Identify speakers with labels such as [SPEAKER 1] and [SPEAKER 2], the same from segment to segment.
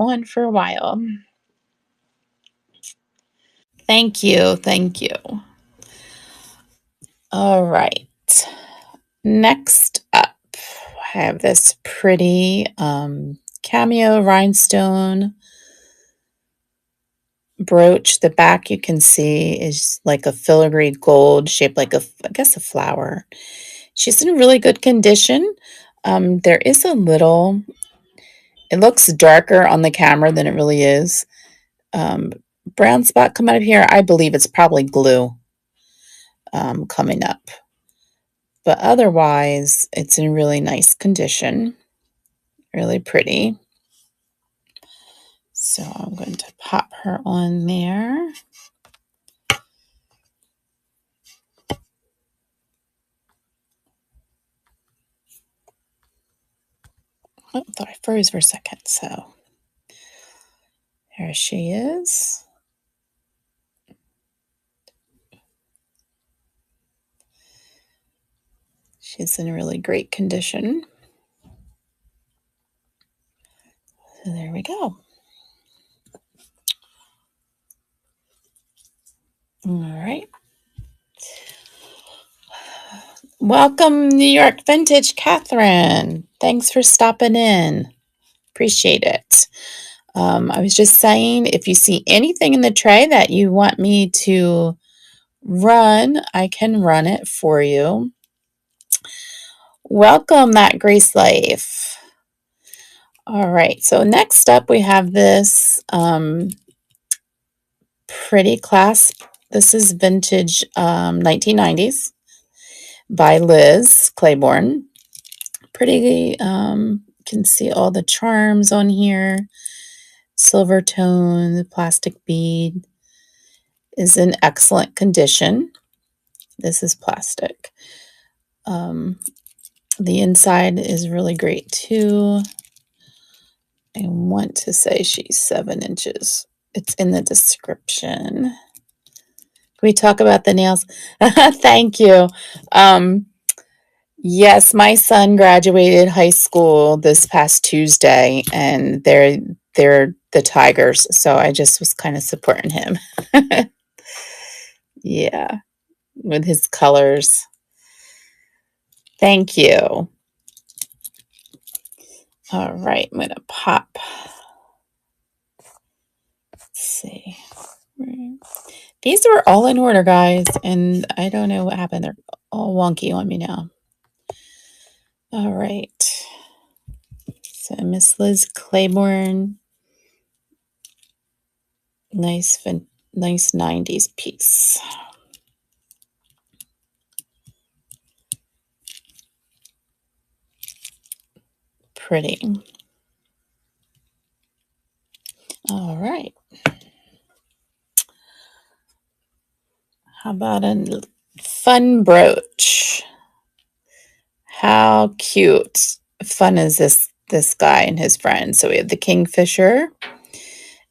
[SPEAKER 1] on for a while. Thank you. Thank you. All right. Next up, I have this pretty cameo rhinestone brooch. The back you can see is like a filigree gold shaped like I guess a flower. She's in really good condition. There is a little, it looks darker on the camera than it really is. Um, Brown spot coming up here. I believe it's probably glue coming up. But otherwise, it's in really nice condition. Really pretty. So I'm going to pop her on there. Oh, I thought I froze for a second. So there she is. She's in really great condition. So there we go. All right. Welcome, New York Vintage, Catherine. Thanks for stopping in. Appreciate it. I was just saying, if you see anything in the tray that you want me to run, I can run it for you. Welcome, That Grace Life. All right, so next up we have this pretty clasp. This is vintage 1990s by Liz Claiborne. Pretty, can see all the charms on here. Silver tone, the plastic bead is in excellent condition. This is plastic. The inside is really great too. I want to say she's 7 inches. It's in the description. Can we talk about the nails? Thank you. Yes, my son graduated high school this past Tuesday, and they're the Tigers, so I just was kind of supporting him. Yeah, with his colors. Thank you. All right, I'm going to pop. Let's see. These were all in order, guys, and I don't know what happened. They're all wonky on me now. All right. So Miss Liz Claiborne. Nice 90s piece. Pretty. All right. How about a fun brooch? How cute. Fun is this guy and his friends. So we have the Kingfisher.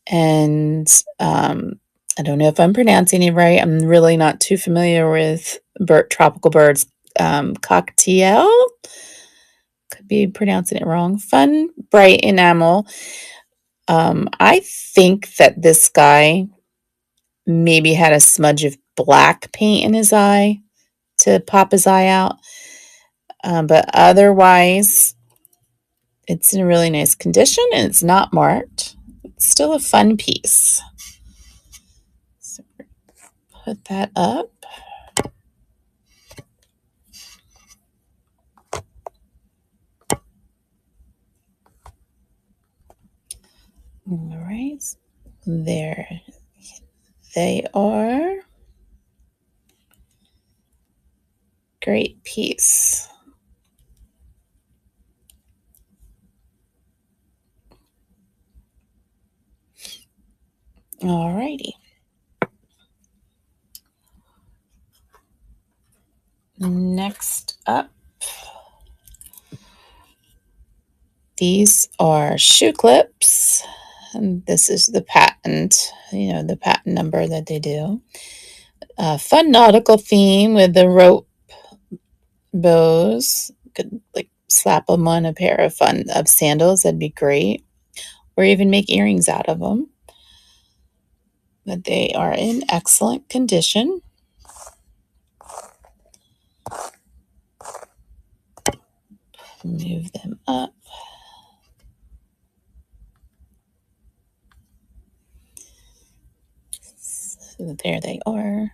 [SPEAKER 1] And I don't know if I'm pronouncing it right. I'm really not too familiar with tropical birds. Cockatiel. Could be pronouncing it wrong. Fun, bright enamel. I think that this guy maybe had a smudge of black paint in his eye to pop his eye out. But otherwise, it's in really nice condition and it's not marked. It's still a fun piece. So put that up. All right, there they are. Great piece. All righty. Next up, these are shoe clips. And this is the patent, the patent number that they do. Fun nautical theme with the rope bows. Could like slap them on a pair of sandals. That'd be great. or even make earrings out of them. But they are in excellent condition. Move them up. So there they are.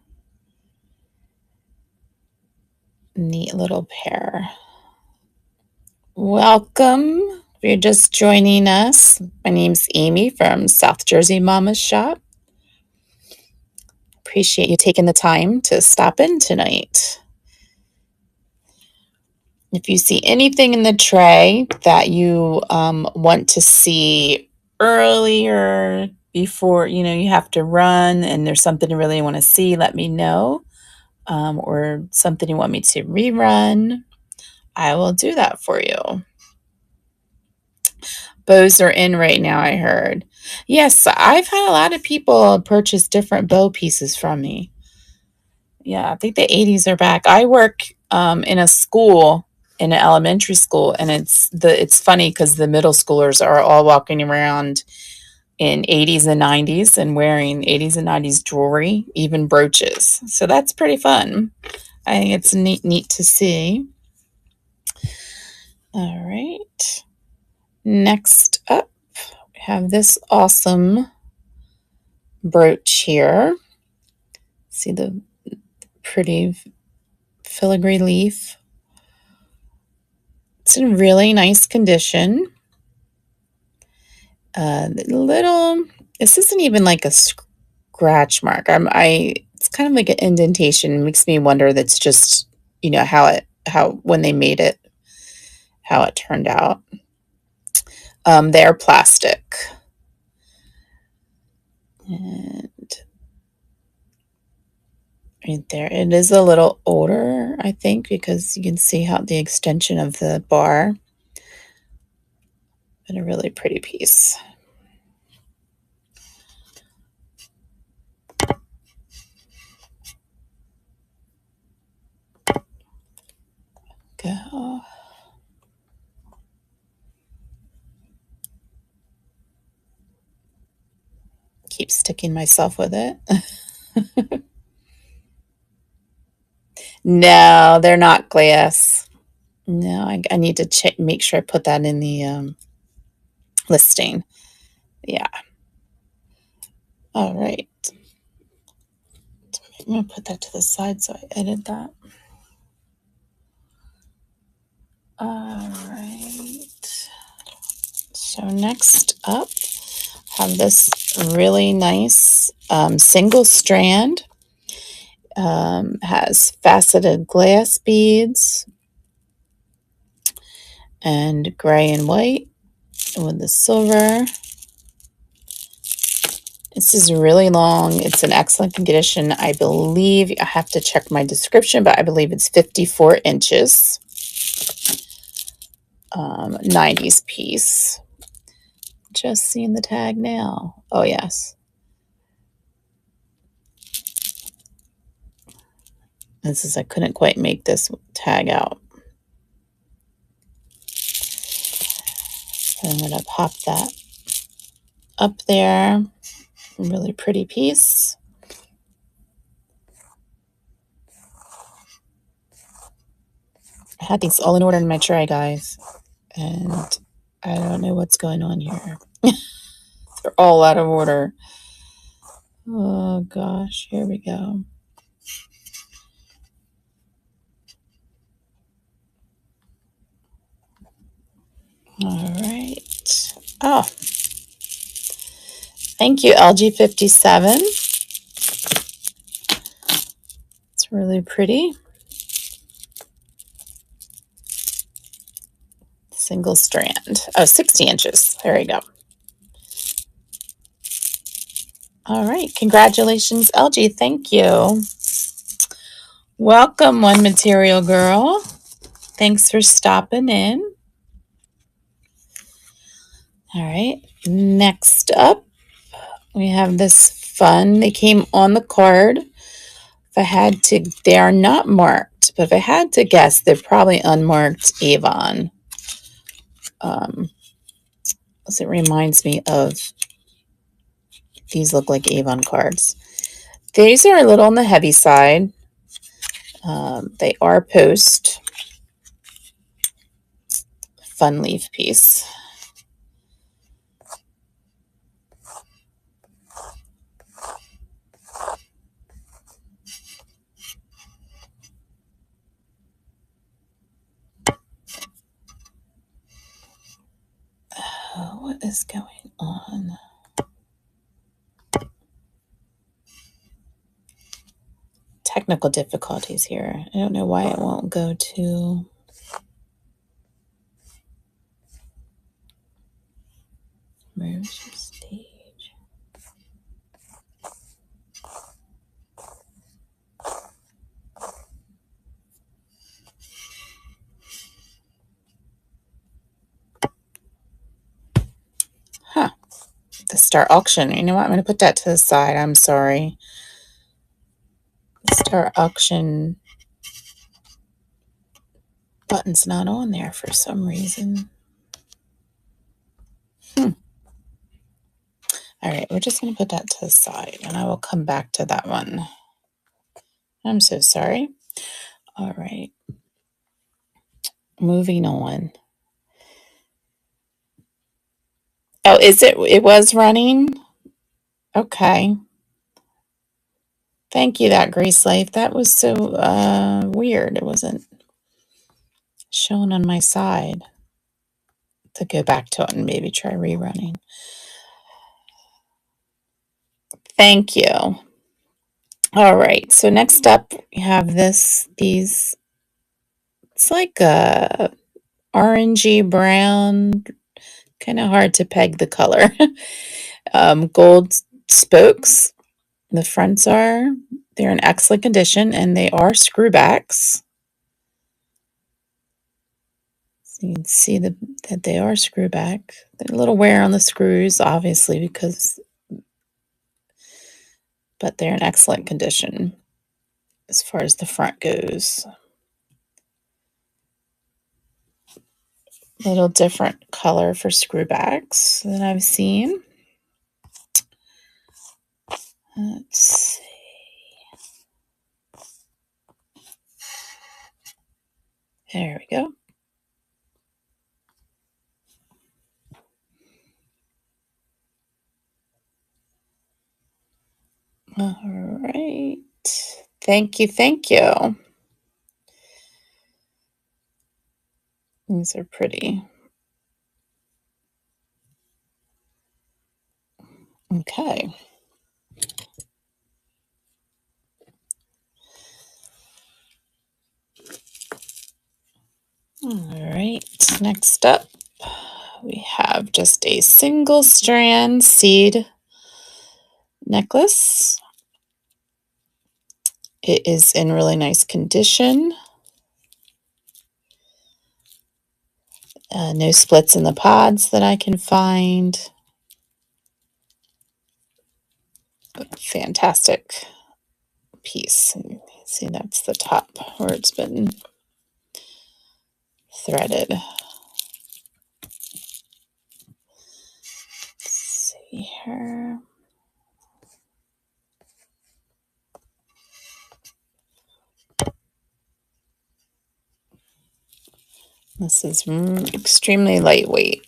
[SPEAKER 1] Neat little pair. Welcome. If you're just joining us, my name's Amy from South Jersey Mama's Shop. Appreciate you taking the time to stop in tonight. If you see anything in the tray that you want to see earlier before, you have to run and there's something you really want to see, let me know. Or something you want me to rerun, I will do that for you. Bows are in right now, I heard. Yes, I've had a lot of people purchase different bow pieces from me. Yeah, I think the 80s are back. I work in a school, in an elementary school, and it's funny because the middle schoolers are all walking around in 80s and 90s and wearing 80s and 90s jewelry, even brooches. So that's pretty fun. I think it's neat to see. All right. Next up, we have this awesome brooch here. See the pretty filigree leaf. It's in really nice condition. This isn't even like a scratch mark. It's kind of like an indentation. It makes me wonder that's just, how when they made it, how it turned out. They're plastic. And right there, it is a little older, I think, because you can see how the extension of the bar. But a really pretty piece. Go. Keep sticking myself with it. No, they're not glass. No, I need to make sure I put that in the listing. Yeah. All right. I'm going to put that to the side so I edit that. All right. So next up, I have this really nice single strand. Has faceted glass beads and gray and white with the silver. This is really long. It's in excellent condition. I believe, I have to check my description, but I believe it's 54 inches. 90s piece. Just seeing the tag now. Oh, yes. I couldn't quite make this tag out. So I'm going to pop that up there. Really pretty piece. I had these all in order in my tray, guys. And I don't know what's going on here. They're all out of order. Oh, gosh. Here we go. All right. Oh, thank you, LG57. It's really pretty. Single strand. Oh, 60 inches. There we go. All right. Congratulations, LG. Thank you. Welcome, One Material Girl. Thanks for stopping in. All right. Next up, we have this fun. They came on the card. They are not marked, but if I had to guess, they're probably unmarked Avon It reminds me of, these look like Avon cards. These are a little on the heavy side. They are post. Fun leaf piece. What is going on? Technical difficulties here. I don't know why it won't go to... Merge stage. Huh. The Start Auction. You know what? I'm going to put that to the side. I'm sorry. The Start Auction button's not on there for some reason. All right, we're just going to put that to the side, and I will come back to that one. I'm so sorry. All right. Moving on. Oh, is it? It was running? Okay. Thank you, that Grace Life. That was so weird. It wasn't showing on my side. To go back to it and maybe try rerunning. Thank you. All right. So next up, we have these. It's like a orangey brown, kind of hard to peg the color. Gold spokes. The fronts are, they're in excellent condition, and they are screwbacks. So you can see that they are screwback. There's a little wear on the screws, obviously, but they're in excellent condition as far as the front goes. Little different color for screwbacks that I've seen. Let's see. There we go. All right. Thank you. Thank you. These are pretty. Okay. All right. Next up, we have just a single strand seed necklace. It is in really nice condition. No splits in the pods that I can find. Fantastic piece. See, that's the top where it's been threaded. Let's see here. This is extremely lightweight.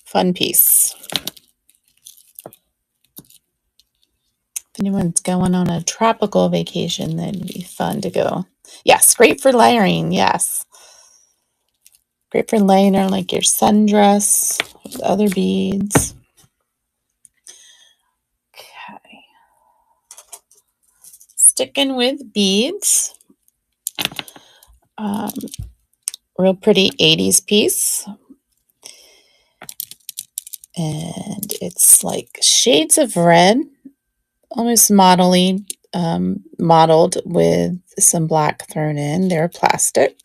[SPEAKER 1] Fun piece. If anyone's going on a tropical vacation, that'd be fun to go. Yes, great for layering. Yes. Great for laying on like your sundress with other beads. Okay. Sticking with beads. Real pretty 80s piece. And it's like shades of red, almost modeled with some black thrown in. They're plastic.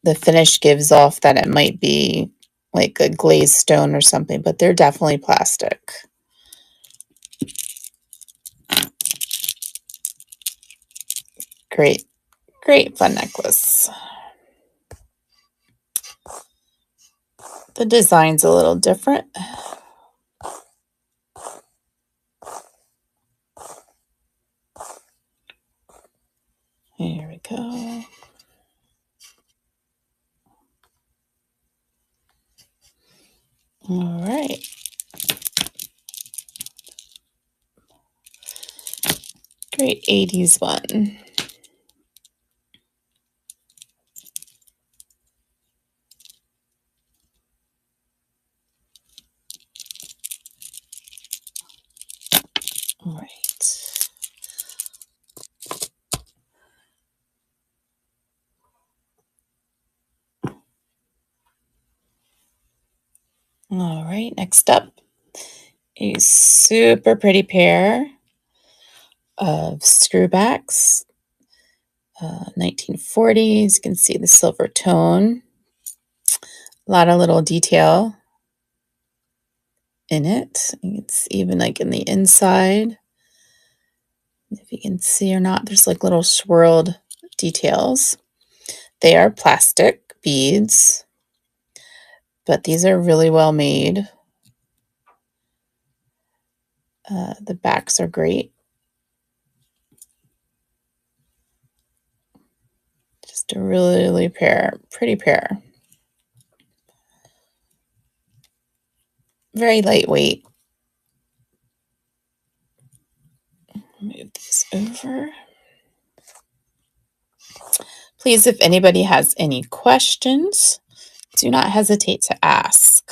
[SPEAKER 1] The finish gives off that it might be like a glazed stone or something, but they're definitely plastic. Great, great fun necklace. The design's a little different. Here we go. All right. Great 80s one. All right. All right, next up, a super pretty pair of screwbacks. 1940s. You can see the silver tone. A lot of little detail in it. It's even like in the inside. If you can see or not, there's like little swirled details. They are plastic beads, but these are really well made. The backs are great. Just a really pretty pair. Very lightweight. Move these over. Please, if anybody has any questions, do not hesitate to ask.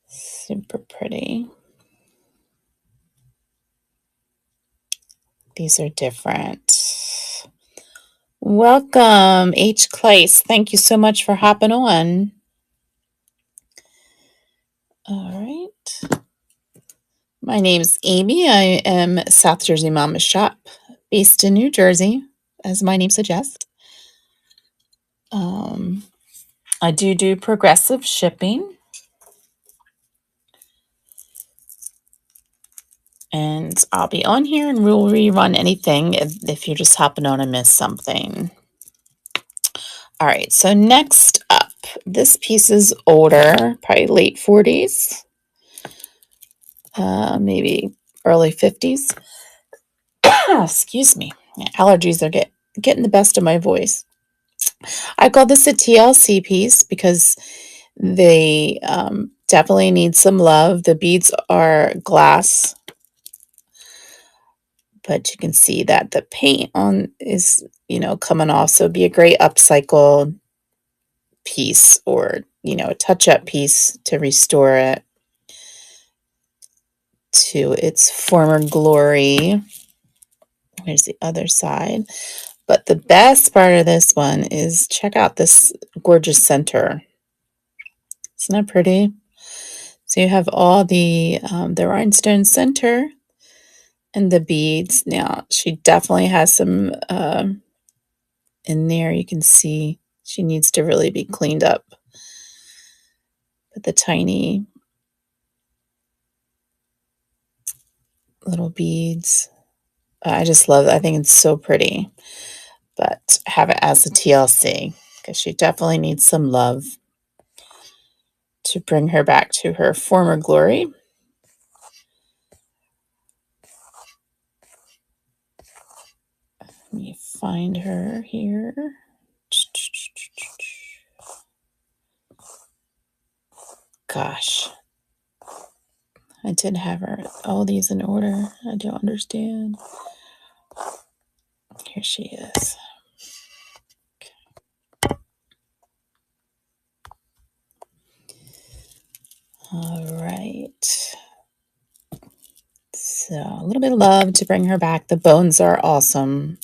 [SPEAKER 1] Super pretty. These are different. Welcome, H. Kleiss. Thank you so much for hopping on. All right. My name's Amy. I am South Jersey Mama Shop, based in New Jersey, as my name suggests. I do progressive shipping. And I'll be on here and we'll rerun anything if you're just hopping on and miss something. All right, so next up, this piece is older, probably late 40s, maybe early 50s. Excuse me, allergies are getting the best of my voice. I call this a TLC piece because they definitely need some love. The beads are glass, but you can see that the paint on is, coming off. So it'd be a great upcycle piece or, a touch-up piece to restore it to its former glory. Here's the other side. But the best part of this one is check out this gorgeous center. Isn't that pretty? So you have all the rhinestone center and the beads. Now, she definitely has some in there. You can see she needs to really be cleaned up. But the tiny little beads. I just love it. I think it's so pretty. But have it as a TLC because she definitely needs some love to bring her back to her former glory. Let me find her here. Gosh. I did have her all these in order. I don't understand. Here she is. All right. So a little bit of love to bring her back. The bones are awesome.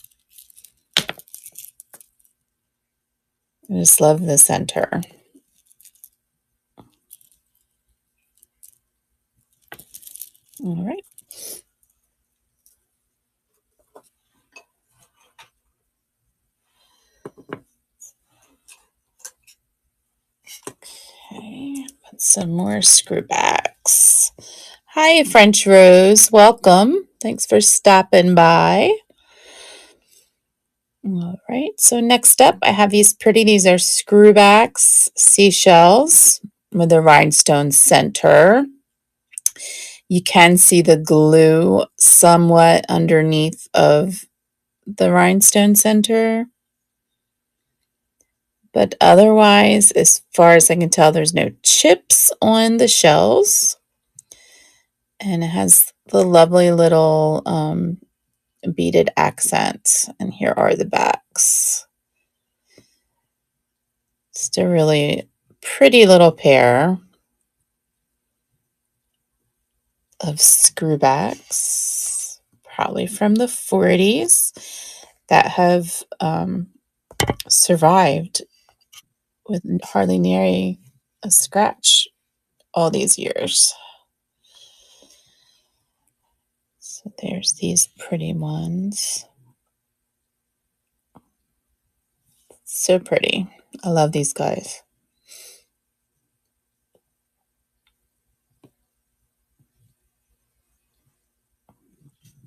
[SPEAKER 1] I just love the center. All right. Okay, put some more screwbacks. Hi, French Rose. Welcome. Thanks for stopping by. All right. So next up, I have these these are screwbacks seashells with a rhinestone center. You can see the glue somewhat underneath of the rhinestone center. But otherwise, as far as I can tell, there's no chips on the shells. And it has the lovely little beaded accents. And here are the backs. Just a really pretty little pair of screwbacks, probably from the 40s, that have survived with hardly near a scratch all these years. So there's these pretty ones. So pretty. I love these guys.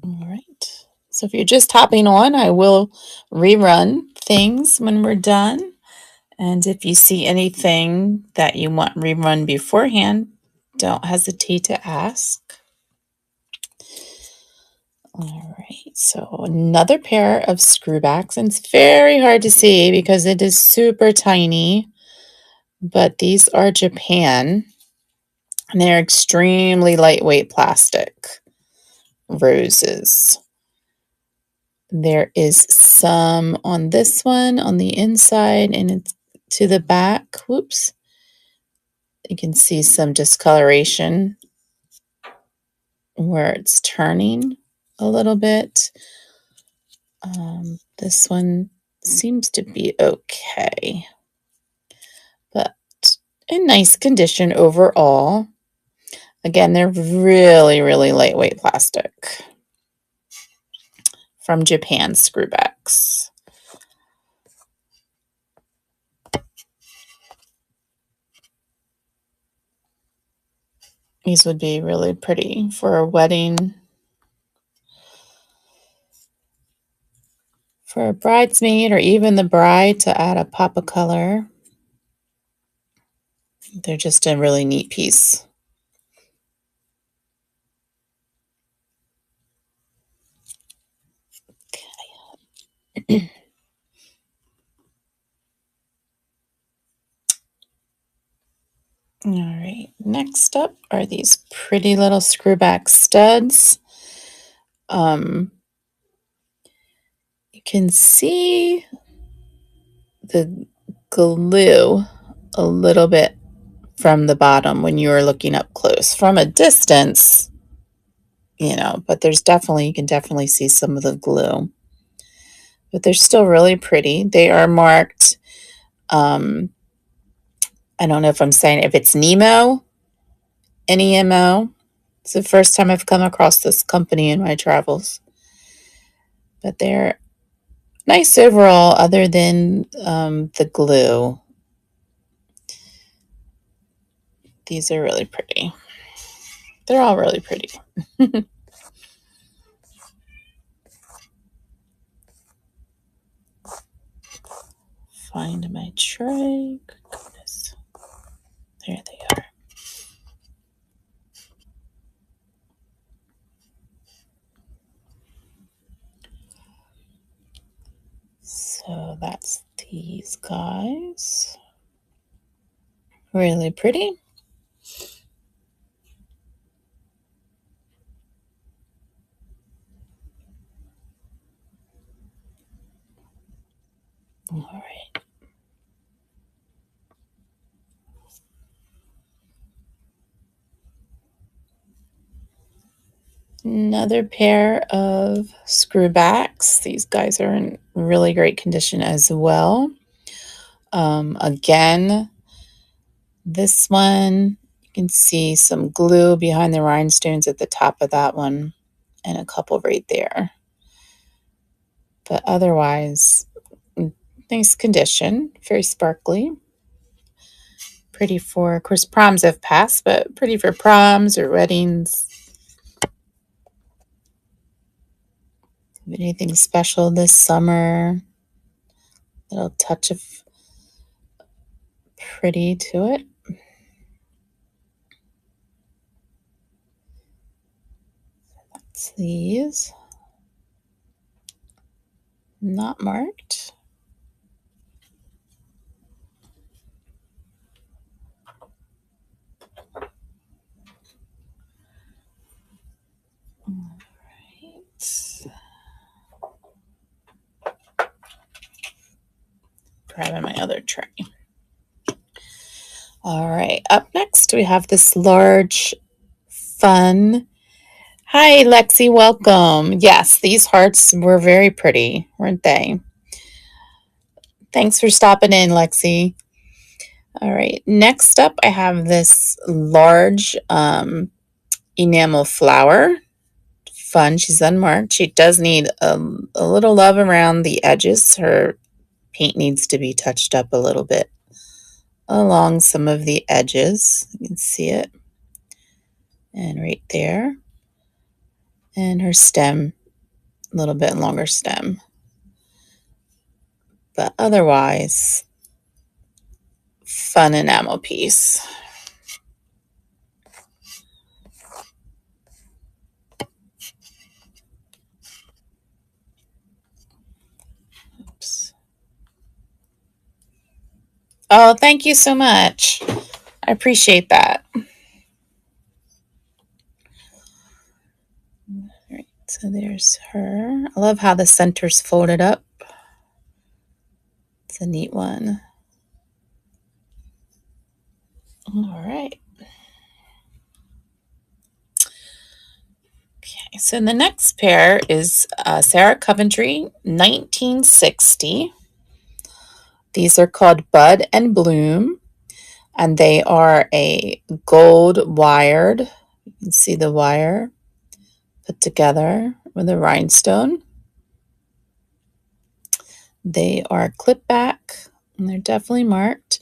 [SPEAKER 1] All right. So if you're just hopping on, I will rerun things when we're done. And if you see anything that you want rerun beforehand, don't hesitate to ask. All right, so another pair of screwbacks, and it's very hard to see because it is super tiny, but these are Japan, and they're extremely lightweight plastic roses. There is some on this one on the inside, and it's to the back. Whoops. You can see some discoloration where it's turning a little bit. This one seems to be okay, but in nice condition overall. Again, they're really, really lightweight plastic from Japan screwbacks. These would be really pretty for a wedding, for a bridesmaid, or even the bride to add a pop of color. They're just a really neat piece. Okay. All right, next up are these pretty little screwback studs. You can see the glue a little bit from the bottom when you are looking up close. From a distance, but there's definitely, you can definitely see some of the glue. But they're still really pretty. They are marked, I don't know if I'm saying, if it's Nemo, N-E-M-O. It's the first time I've come across this company in my travels. But they're nice overall, other than the glue. These are really pretty. They're all really pretty. Find my tray. Goodness. There they are. So that's these guys. Really pretty. All right. Another pair of screwbacks. These guys are in really great condition as well. Again, this one, you can see some glue behind the rhinestones at the top of that one, and a couple right there. But otherwise, nice condition, very sparkly. Pretty for, of course, proms have passed, but pretty for proms or weddings. Anything special this summer? Little touch of pretty to it. That's these. Not marked. All right. Grabbing my other tray. All right. Up next, we have this large, fun. Hi, Lexi. Welcome. Yes, these hearts were very pretty, weren't they? Thanks for stopping in, Lexi. All right. Next up, I have this large enamel flower. Fun. She's unmarked. She does need a little love around the edges. Her paint needs to be touched up a little bit along some of the edges. You can see it. And right there. And her stem, a little bit longer stem. But otherwise, fun enamel piece. Oops. Oh, thank you so much. I appreciate that. All right, so there's her. I love how the center's folded up. It's a neat one. All right. Okay, so the next pair is Sarah Coventry, 1960. These are called Bud and Bloom, and they are a gold wired. You can see the wire put together with a rhinestone. They are clip back, and they're definitely marked.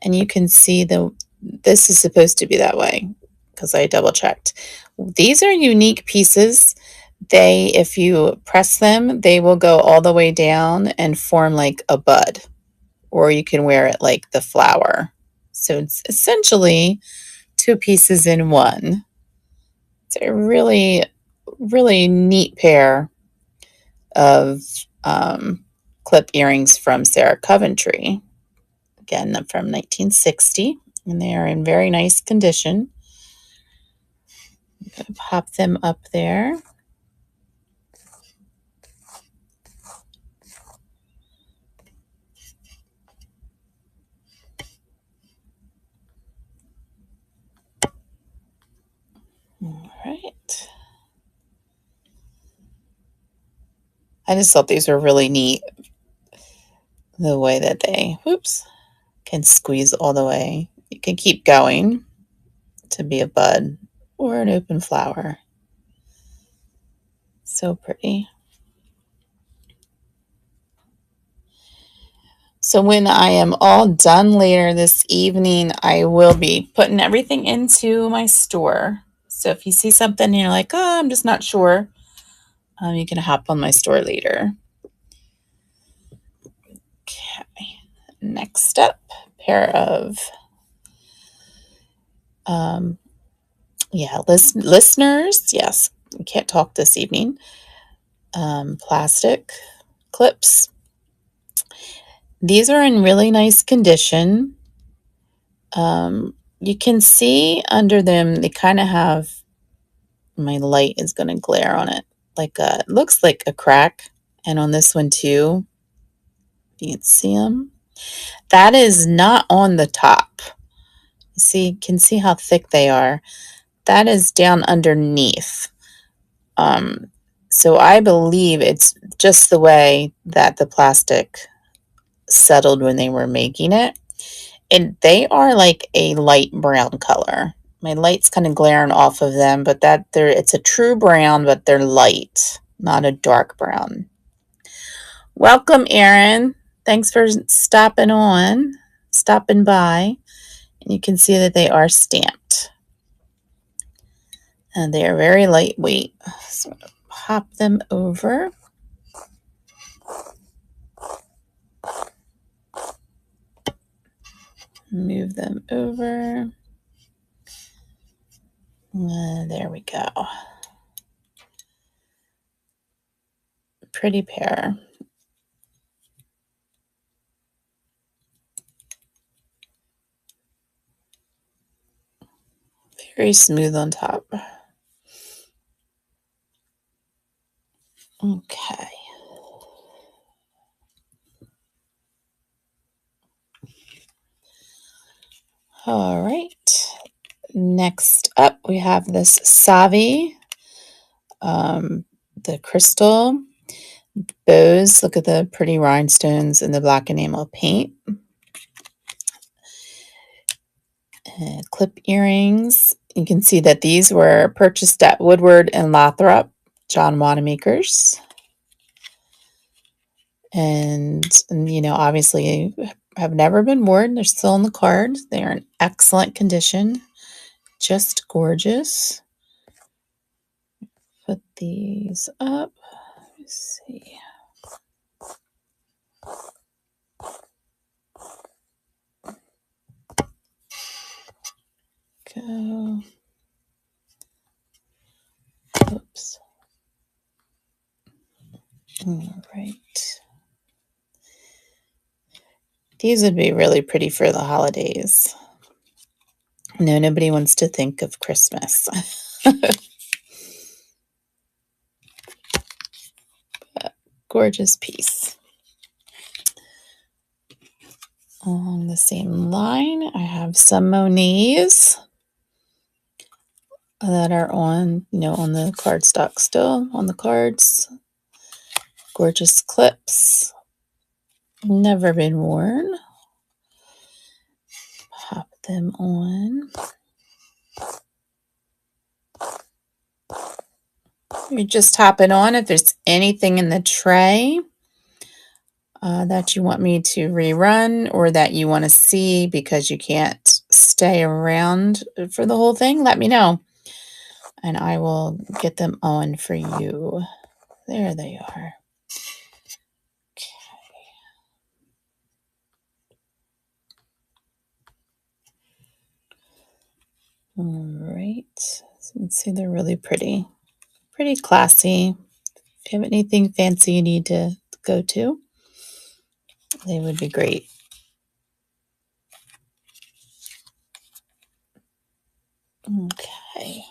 [SPEAKER 1] And you can see this is supposed to be that way because I double checked. These are unique pieces. If you press them, they will go all the way down and form like a bud, or you can wear it like the flower. So it's essentially two pieces in one. It's a really, really neat pair of clip earrings from Sarah Coventry. Again, from 1960, and they are in very nice condition. I'm going to pop them up there. All right. I just thought these were really neat. The way that they, can squeeze all the way. You can keep going to be a bud or an open flower. So pretty. So when I am all done later this evening, I will be putting everything into my store. So if you see something and you're like, oh, I'm just not sure, you can hop on my store later. Okay. Next up, pair of listeners. Yes, we can't talk this evening. Plastic clips. These are in really nice condition. You can see under them, they kind of have, my light is going to glare on it. It looks like a crack. And on this one too, you can see them. That is not on the top. You can see how thick they are. That is down underneath. So I believe it's just the way that the plastic settled when they were making it. And they are like a light brown color. My light's kind of glaring off of them, but it's a true brown, but they're light, not a dark brown. Welcome, Erin. Thanks for stopping by. And you can see that they are stamped. And they are very lightweight. So I'm going to pop them over. Move them over. There we go. Pretty pair. Very smooth on top. Okay. All right. Next up, we have this Savi, the crystal bows. Look at the pretty rhinestones and the black enamel paint. Clip earrings. You can see that these were purchased at Woodward and Lathrop, John Wanamaker's. And, you know, obviously have never been worn. They're still in the card. They are in excellent condition. Just gorgeous. Put these up. Let's see. Go. Oops. All right. These would be really pretty for the holidays. No, nobody wants to think of Christmas. Gorgeous piece. Along the same line, I have some Monets that are on, you know, on the cardstock still, on the cards. Gorgeous clips. Never been worn. Pop them on. You're just tapping on if there's anything in the tray that you want me to rerun or that you want to see because you can't stay around for the whole thing, let me know. And I will get them on for you. There they are. All right. So you can see they're really pretty. Pretty classy. If you have anything fancy you need to go to, they would be great. Okay.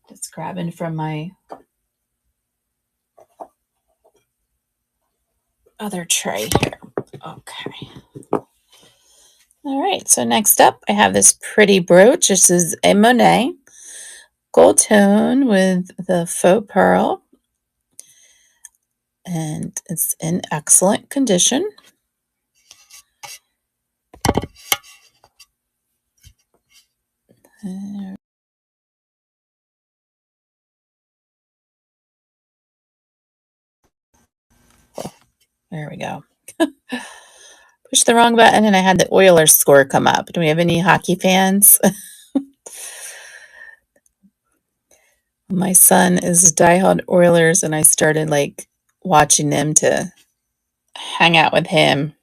[SPEAKER 1] Just grabbing from my other tray here. Okay. All right. So next up, I have this pretty brooch. This is a Monet gold tone with the faux pearl. And it's in excellent condition. There we go. Pushed the wrong button and I had the Oilers score come up. Do we have any hockey fans? My son is diehard Oilers and I started like watching them to hang out with him.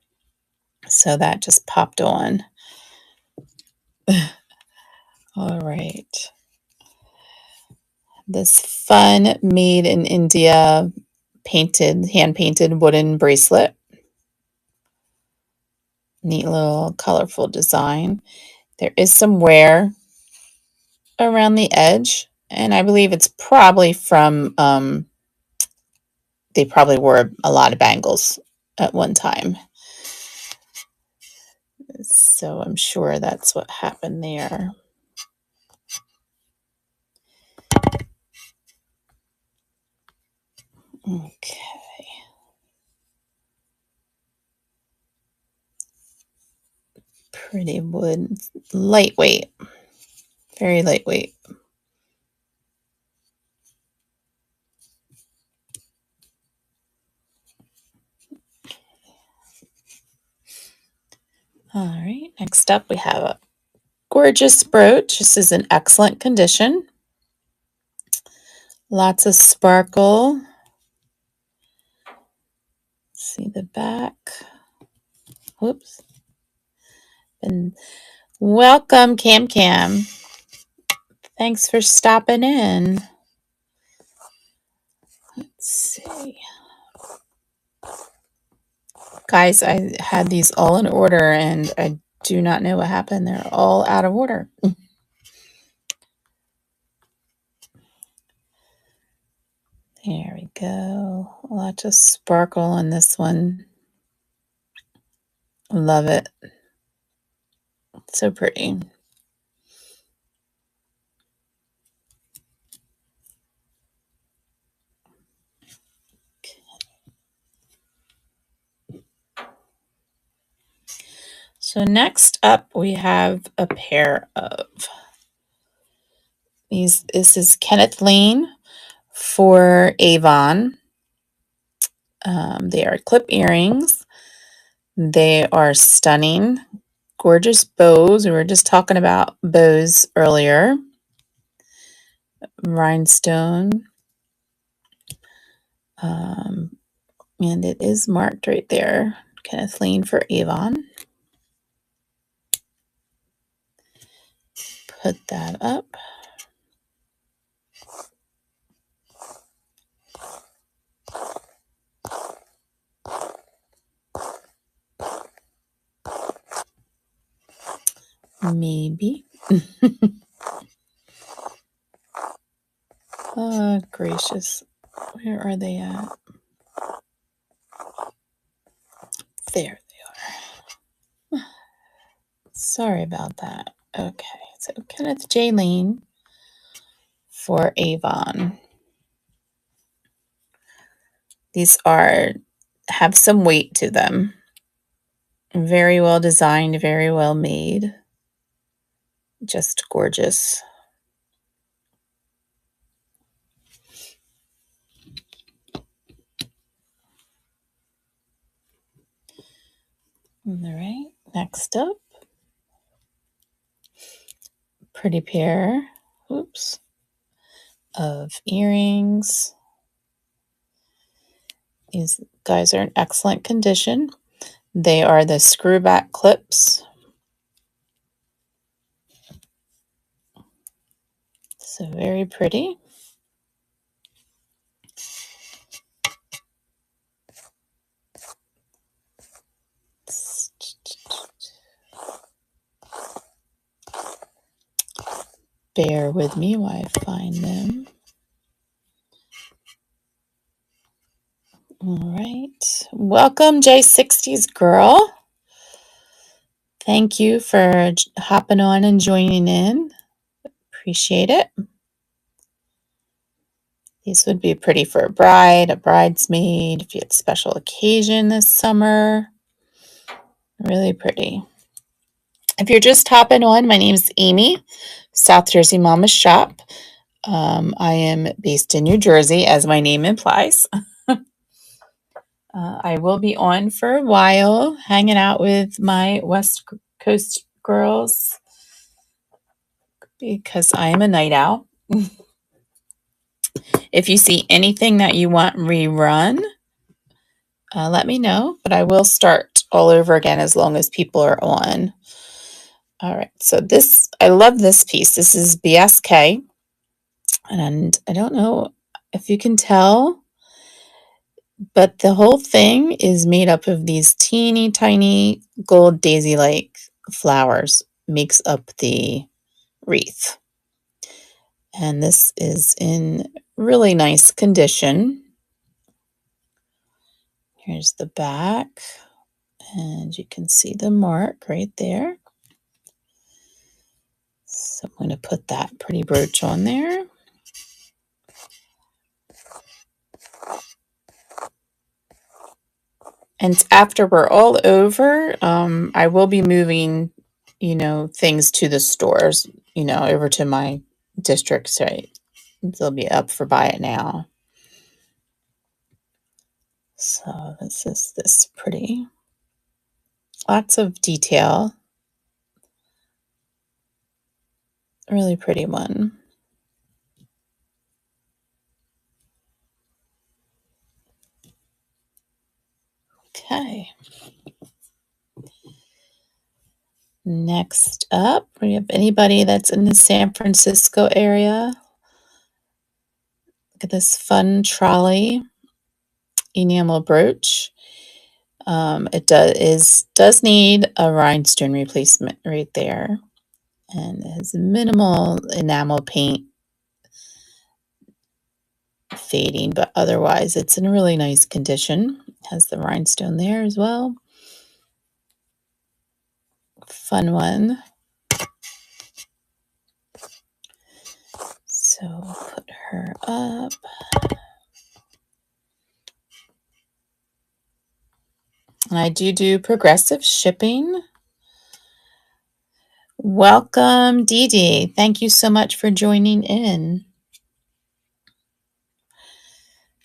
[SPEAKER 1] So that just popped on. All right. This fun made in India hand painted wooden bracelet. Neat little colorful design. There is some wear around the edge, and I believe it's probably from, they probably wore a lot of bangles at one time. So I'm sure that's what happened there. Okay. Pretty wood. Lightweight. Very lightweight. All right. Next up, we have a gorgeous brooch. This is in excellent condition. Lots of sparkle. See the back. Whoops. And welcome, Cam Cam. Thanks for stopping in. Let's see. Guys, I had these all in order and I do not know what happened. They're all out of order. There we go. Lots of sparkle on this one. Love it. So pretty. So next up, we have a pair of these. This is Kenneth Lane for Avon. They are clip earrings. They are stunning, gorgeous bows. We were just talking about bows earlier. Rhinestone. And it is marked right there. Kenneth Lane for Avon. Put that up. Maybe. Oh, gracious. Where are they at? There they are. Sorry about that. Okay, so Kenneth J. Lane for Avon. These have some weight to them. Very well designed, very well made. Just gorgeous. All right, next up. Pretty pair, oops, of earrings. These guys are in excellent condition. They are the screwback clips. So very pretty. Bear with me while I find them. All right. Welcome, J60s girl. Thank you for hopping on and joining in. Appreciate it. These would be pretty for a bride, a bridesmaid, if you had a special occasion this summer. Really pretty. If you're just hopping on, my name is Amy, South Jersey Mama's Shop. I am based in New Jersey, as my name implies. I will be on for a while, hanging out with my West Coast girls because I am a night owl. If you see anything that you want rerun, let me know, but I will start all over again as long as people are on. All right, so I love this piece. This is BSK, and I don't know if you can tell, but the whole thing is made up of these teeny tiny gold daisy-like flowers, makes up the wreath. And this is in really nice condition. Here's the back, and you can see the mark right there. So I'm going to put that pretty brooch on there. And after we're all over, I will be moving, things to the stores, over to my district site. They'll be up for buy it now. So this is this pretty. Lots of detail. Really pretty one. Okay. Next up, we have anybody that's in the San Francisco area. Look at this fun trolley enamel brooch. It does need a rhinestone replacement right there, and it has minimal enamel paint fading, but otherwise it's in really nice condition. Has the rhinestone there as well. Fun one. So put her up. And I do progressive shipping. Welcome, Dee Dee. Thank you so much for joining in.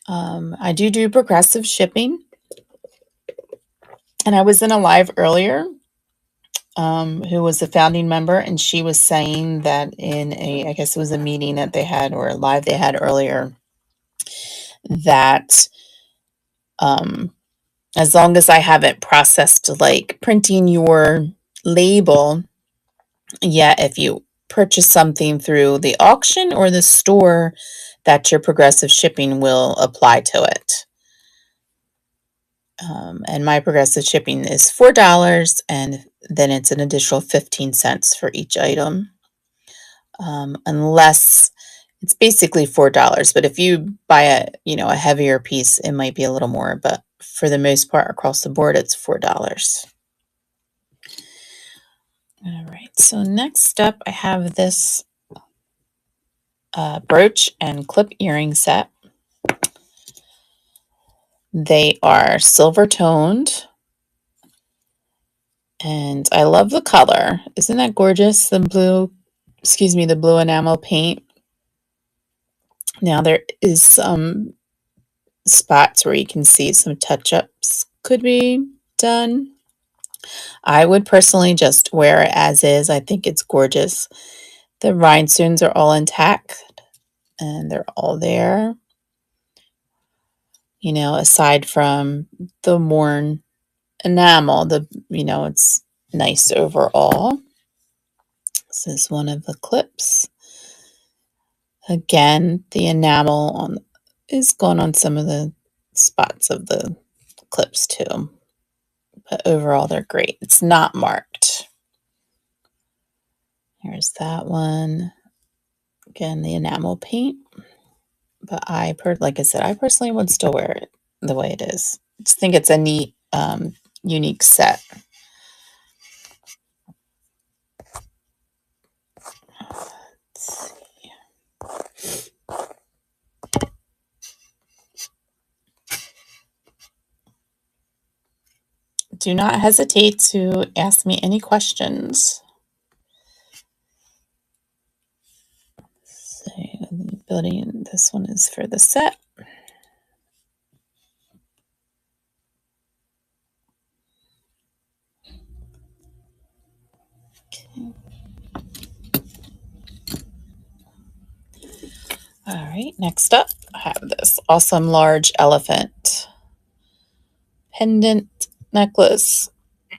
[SPEAKER 1] I do progressive shipping. And I was in a live earlier who was a founding member, and she was saying that I guess it was a meeting that they had or a live they had earlier, that as long as I haven't processed like printing your label yet, if you purchase something through the auction or the store, that your progressive shipping will apply to it. And my progressive shipping is $4, and then it's an additional 15 cents for each item. Unless it's basically $4, but if you buy a heavier piece, it might be a little more, but for the most part across the board, it's $4. All right, so next up, I have this brooch and clip earring set. They are silver toned, and I love the color. Isn't that gorgeous? The blue enamel paint. Now there is some spots where you can see some touch-ups could be done. I would personally just wear it as is. I think it's gorgeous. The rhinestones are all intact and they're all there. Aside from the worn enamel, it's nice overall. This is one of the clips. Again, the enamel is gone on some of the spots of the clips too. But overall, they're great. It's not marked. Here's that one. Again, the enamel paint. But like I said, I personally would still wear it the way it is. I just think it's a neat, unique set. Let's see. Do not hesitate to ask me any questions. So, building, this one is for the set. Okay. All right, next up, I have this awesome large elephant pendant necklace.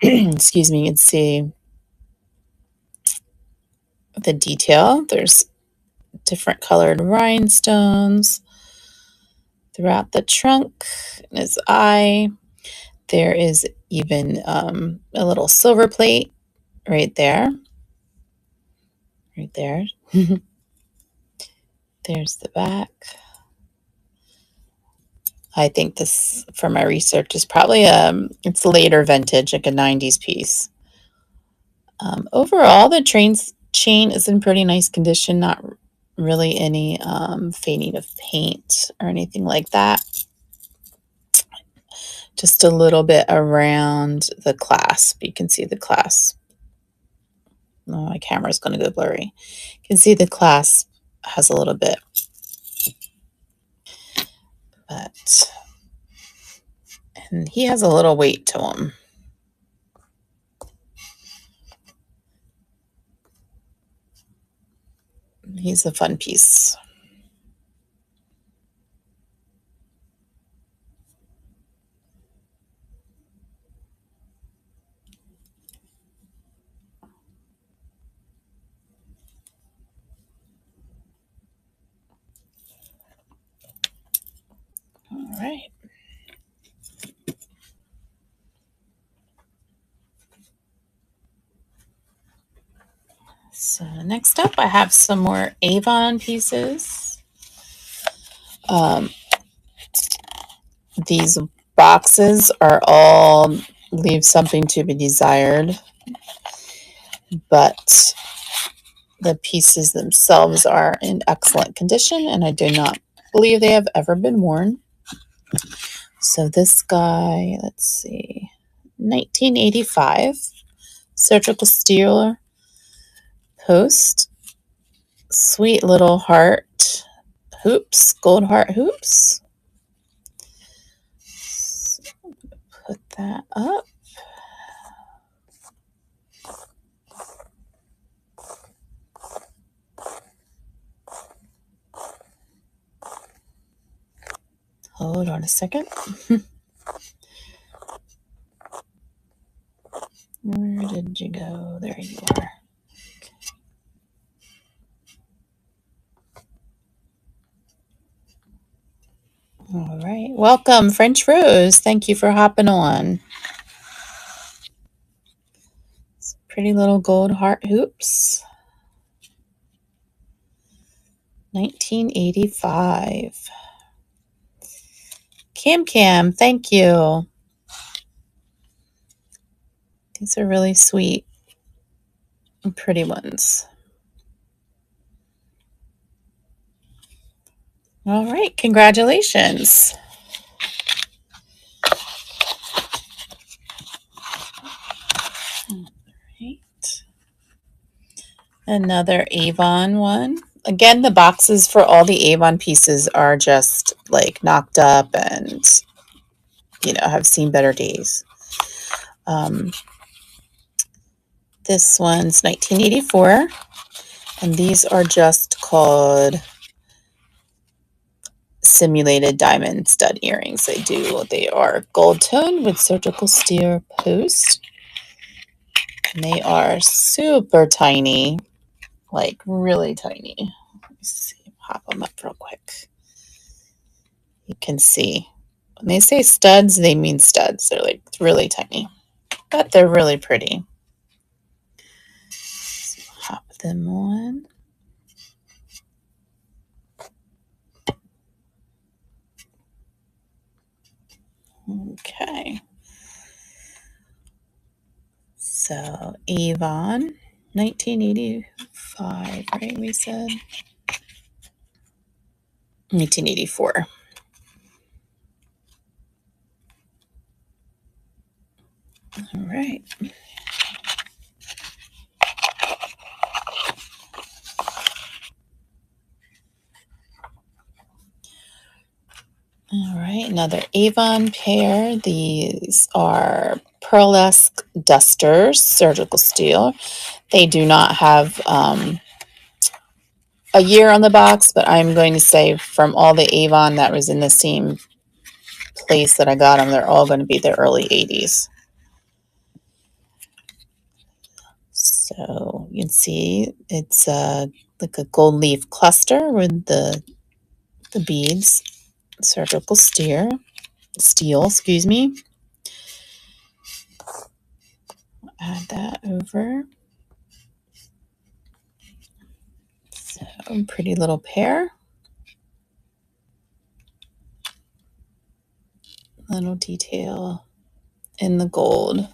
[SPEAKER 1] Excuse me, you can see the detail. There's different colored rhinestones throughout the trunk and his eye. There is even a little silver plate right there. Right there. There's the back. I think this, from my research, is probably it's later vintage, like a 90s piece. Overall, the chain is in pretty nice condition, not really any fading of paint or anything like that. Just a little bit around the clasp. You can see the clasp. Oh, my camera's going to go blurry. You can see the clasp has a little bit. And he has a little weight to him. He's a fun piece. right. So next up, I have some more Avon pieces. These boxes are all leave something to be desired, but the pieces themselves are in excellent condition, and I do not believe they have ever been worn. So this guy, let's see, 1985 surgical steel post, sweet little heart hoops, gold heart hoops. So put that up. Hold on a second. Where did you go? There you are. All right. Welcome, French Rose. Thank you for hopping on. Pretty little gold heart hoops. 1985. Cam, thank you. These are really sweet and pretty ones. All right. Congratulations. All right. Another Avon one. Again, the boxes for all the Avon pieces are just like knocked up and, have seen better days. This one's 1984, and these are just called simulated diamond stud earrings. They are gold tone with surgical steel post, and they are super tiny, like really tiny. Let me see, pop them up real quick. You can see when they say studs, they mean studs. They're like really tiny, but they're really pretty. So pop them on. Okay. So Avon, 1985, right? We said 1984. All right. All right, another Avon pair. These are Pearlesque Dusters, surgical steel. They do not have a year on the box, but I'm going to say from all the Avon that was in the same place that I got them, they're all going to be the early 80s. So you can see it's like a gold leaf cluster with the beads, surgical steel, excuse me. Add that over. So pretty little pair. Little detail in the gold.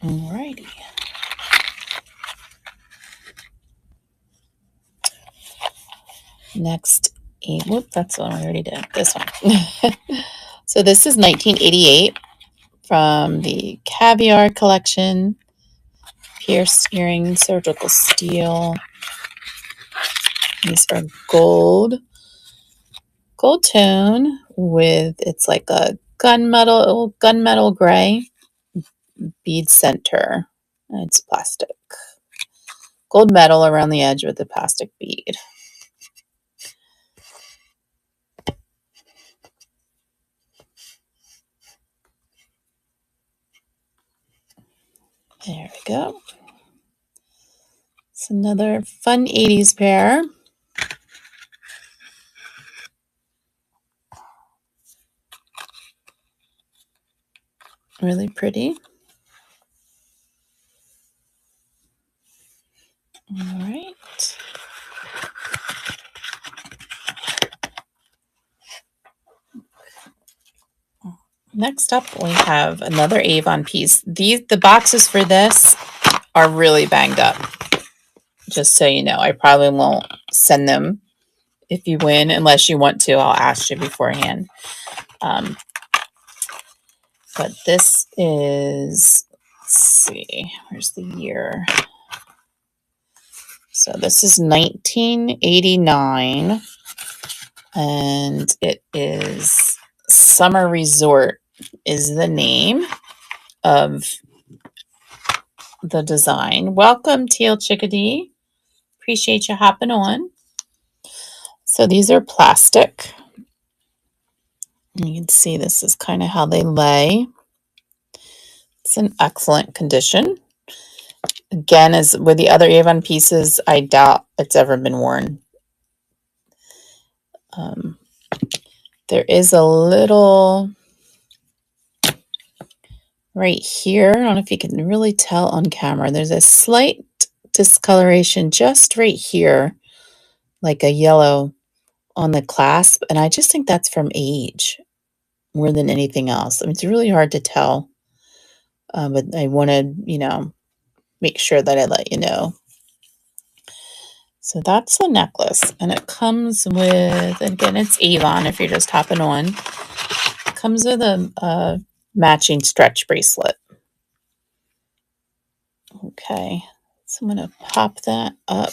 [SPEAKER 1] Alrighty. Next, whoop, that's the one I already did. This one. So this is 1988 from the Caviar collection. Pierced earring, surgical steel. These are gold tone with, it's like a gunmetal gray bead center. It's plastic. Gold metal around the edge with a plastic bead. There we go. another fun 80s pair. Really pretty. All right. Next up, we have another Avon piece. The boxes for this are really banged up. Just so you know, I probably won't send them if you win, unless you want to. I'll ask you beforehand. But this is, let's see, where's the year? So this is 1989, and it is Summer Resort is the name of the design. Welcome, Teal Chickadee. Appreciate you hopping on. So these are plastic. You can see this is kind of how they lay. It's in excellent condition. Again, as with the other Avon pieces, I doubt it's ever been worn. There is a little right here. I don't know if you can really tell on camera. There's a slight discoloration just right here, like a yellow on the clasp. And I just think that's from age more than anything else. I mean, it's really hard to tell. But I wanted, make sure that I let you know. So that's the necklace, and it comes with, again, it's Avon if you're just hopping on. It comes with a matching stretch bracelet. Okay, so I'm going to pop that up.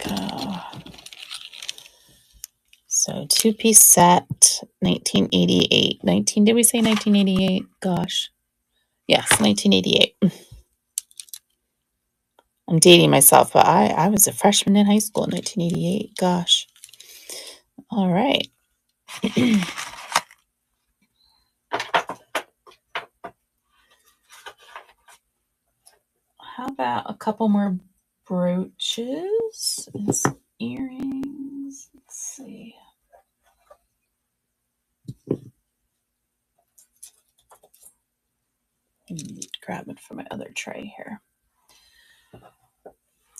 [SPEAKER 1] Go. So two-piece set, 1988. Did we say 1988? Gosh. Yes, 1988. I'm dating myself, but I was a freshman in high school in 1988. Gosh. All right. How about a couple more brooches and some earrings? Let's see. Grab it from my other tray here.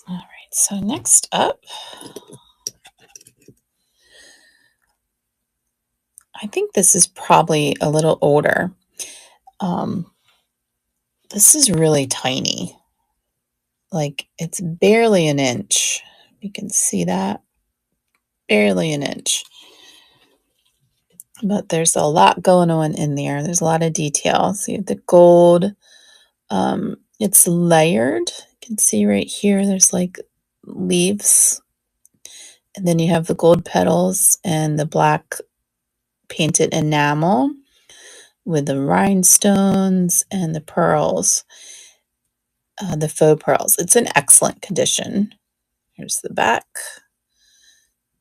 [SPEAKER 1] All right, so next up, I think this is probably a little older. This is really tiny. Like, it's barely an inch. You can see that. Barely an inch. But there's a lot going on in there. There's a lot of detail. See the gold. It's layered. You can see right here, there's like leaves. And then you have the gold petals and the black painted enamel with the rhinestones and the pearls, the faux pearls. It's in excellent condition. Here's the back.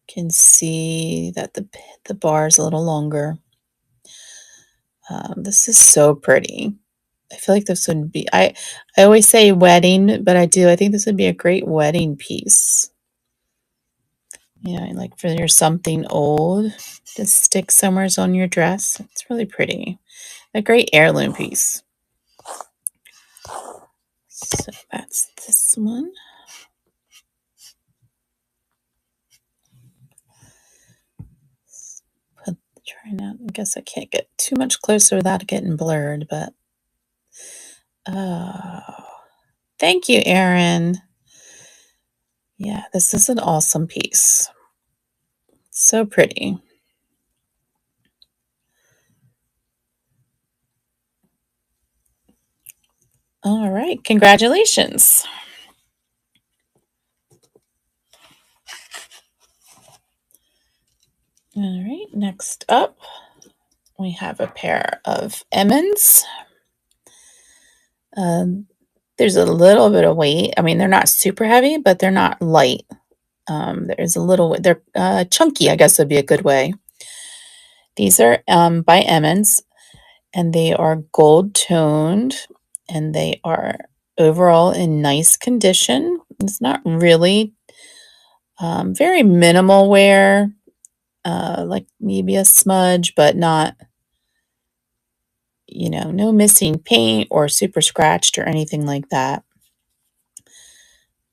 [SPEAKER 1] You can see that the bar is a little longer. This is so pretty. I feel like this would be, I always say wedding, but I think this would be a great wedding piece. Yeah, like for your something old to stick somewhere on your dress. It's really pretty. A great heirloom piece. So that's this one. Try not, I guess I can't get too much closer without getting blurred, but thank you, Erin. Yeah, this is an awesome piece. So pretty. All right, congratulations. All right, next up, we have a pair of Emmons. There's a little bit of weight. I mean, they're not super heavy, but they're not light. There's a little, they're chunky, I guess would be a good way. These are by Emmons, and they are gold toned, and they are overall in nice condition. It's not really very minimal wear, like maybe a smudge, but not, no missing paint or super scratched or anything like that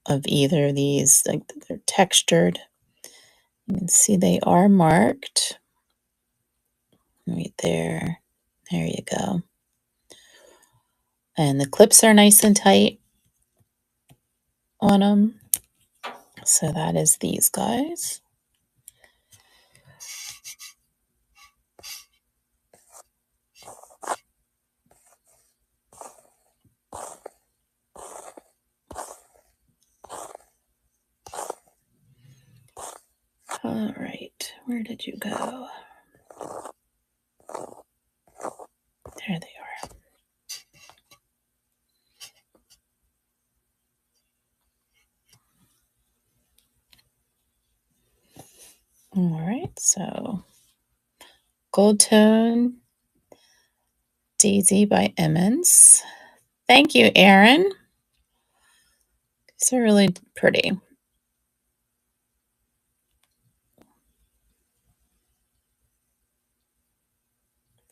[SPEAKER 1] of either of these. Like they're textured. You can see they are marked right there. There you go. And the clips are nice and tight on them. So that is these guys. All right, where did you go? There they are. All right, so Gold Tone Daisy by Emmons. Thank you, Erin. These are really pretty.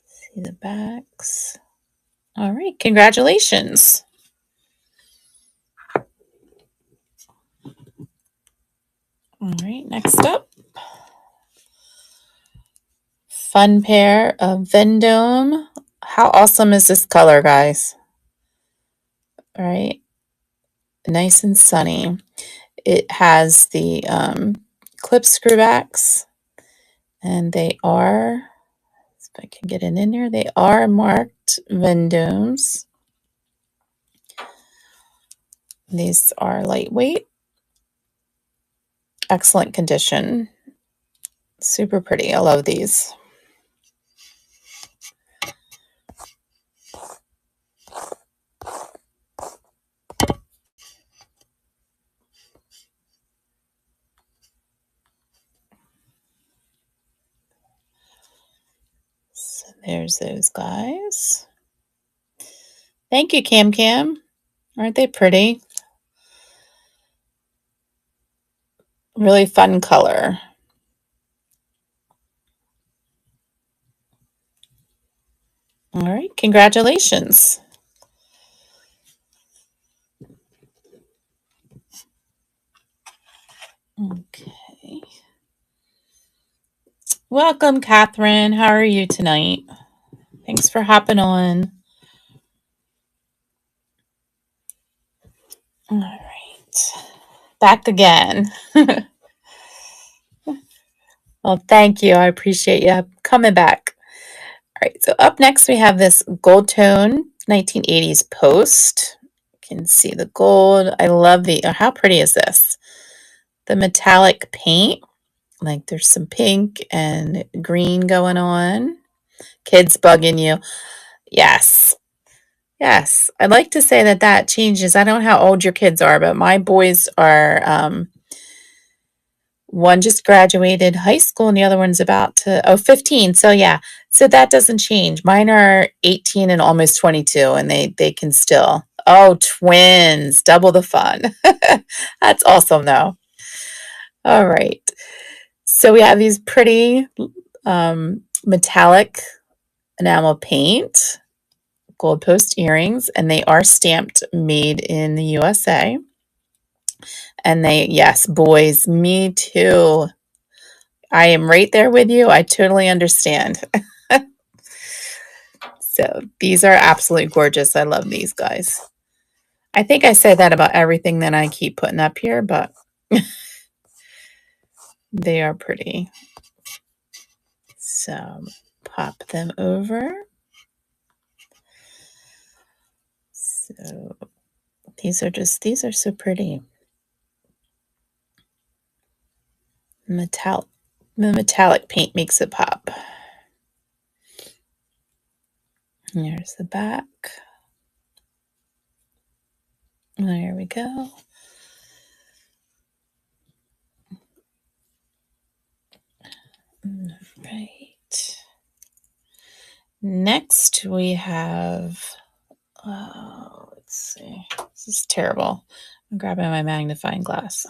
[SPEAKER 1] See the backs. All right, congratulations. All right, next up. Fun pair of Vendome. How awesome is this color, guys? All right, nice and sunny. It has the clip screwbacks, and they are, if I can get it in there, they are marked Vendomes. These are lightweight, excellent condition, super pretty. I love these. So there's those guys. Thank you, Cam Cam. Aren't they pretty? Really fun color. All right, congratulations. Okay. Welcome, Catherine. How are you tonight? Thanks for hopping on. All right. Back again. Well, thank you. I appreciate you coming back. All right, so up next we have this Gold Tone 1980s Post. You can see the gold. I love how pretty is this? The metallic paint. Like there's some pink and green going on. Kids bugging you. Yes. Yes. I'd like to say that changes. I don't know how old your kids are, but my boys are one just graduated high school and the other one's about to 15. So yeah. So that doesn't change. Mine are 18 and almost 22 and they can still. Oh, twins, double the fun. That's awesome though. All right. So we have these pretty metallic enamel paint gold post earrings, and they are stamped made in the USA. And yes, boys, me too. I am right there with you. I totally understand. So these are absolutely gorgeous. I love these guys. I think I say that about everything that I keep putting up here, but they are pretty. So pop them over. So these are so pretty. The metallic paint makes it pop. Here's the back. There we go. Right. Next, we have, let's see. This is terrible. I'm grabbing my magnifying glass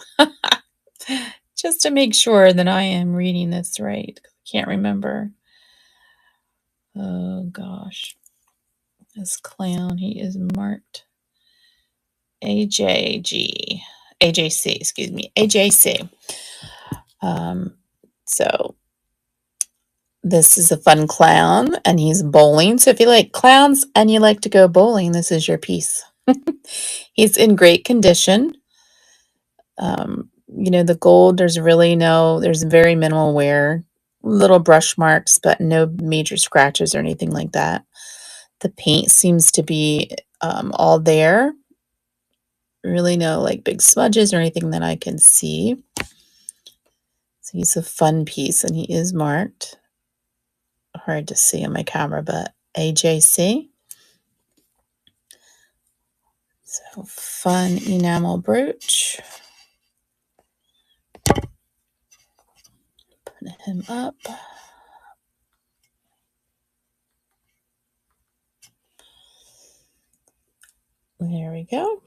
[SPEAKER 1] just to make sure that I am reading this right. I can't remember. Oh gosh. This clown, he is marked AJC, excuse me, AJC. So this is a fun clown, and he's bowling. So if you like clowns and you like to go bowling, this is your piece. He's in great condition. The gold, there's very minimal wear, little brush marks, but no major scratches or anything like that. The paint seems to be all there. Really no like big smudges or anything that I can see. So he's a fun piece, and he is marked. Hard to see on my camera, but AJC. So fun enamel brooch. Put him up. There we go.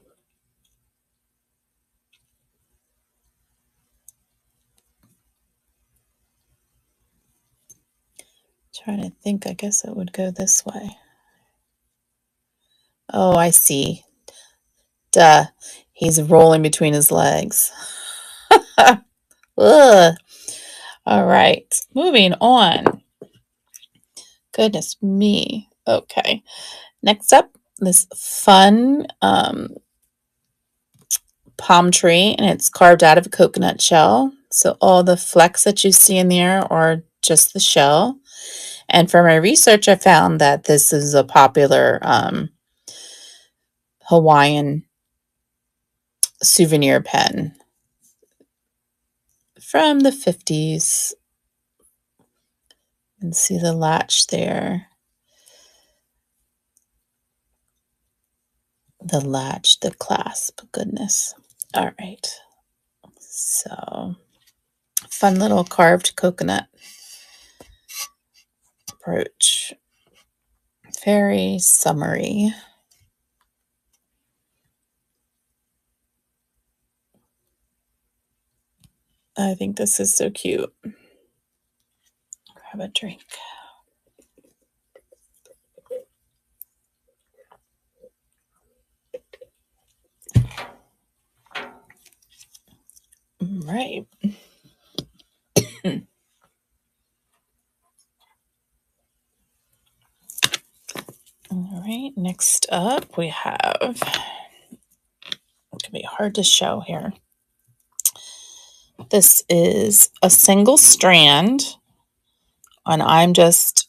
[SPEAKER 1] Trying to think, I guess it would go this way. Oh, I see. Duh. He's rolling between his legs. Ugh. All right. Moving on. Goodness me. Okay. Next up, this fun palm tree, and it's carved out of a coconut shell. So all the flecks that you see in there are just the shell. And for my research, I found that this is a popular Hawaiian souvenir pen from the 50s. You can see the latch there. The clasp, goodness. All right. So, fun little carved coconut brooch. Very summery. I think this is so cute. Grab a drink. Right. All right. Next up, we have, it can be hard to show here. This is a single strand, and it's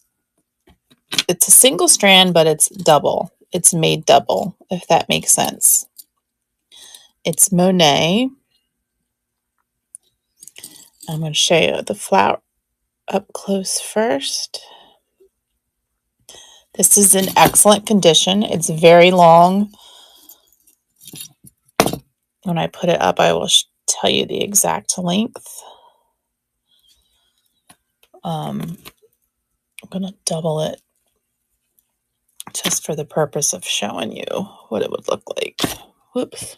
[SPEAKER 1] a single strand, but it's double. It's made double, if that makes sense. It's Monet. I'm going to show you the flower up close first. This is in excellent condition. It's very long. When I put it up, I will tell you the exact length. I'm going to double it just for the purpose of showing you what it would look like. Whoops.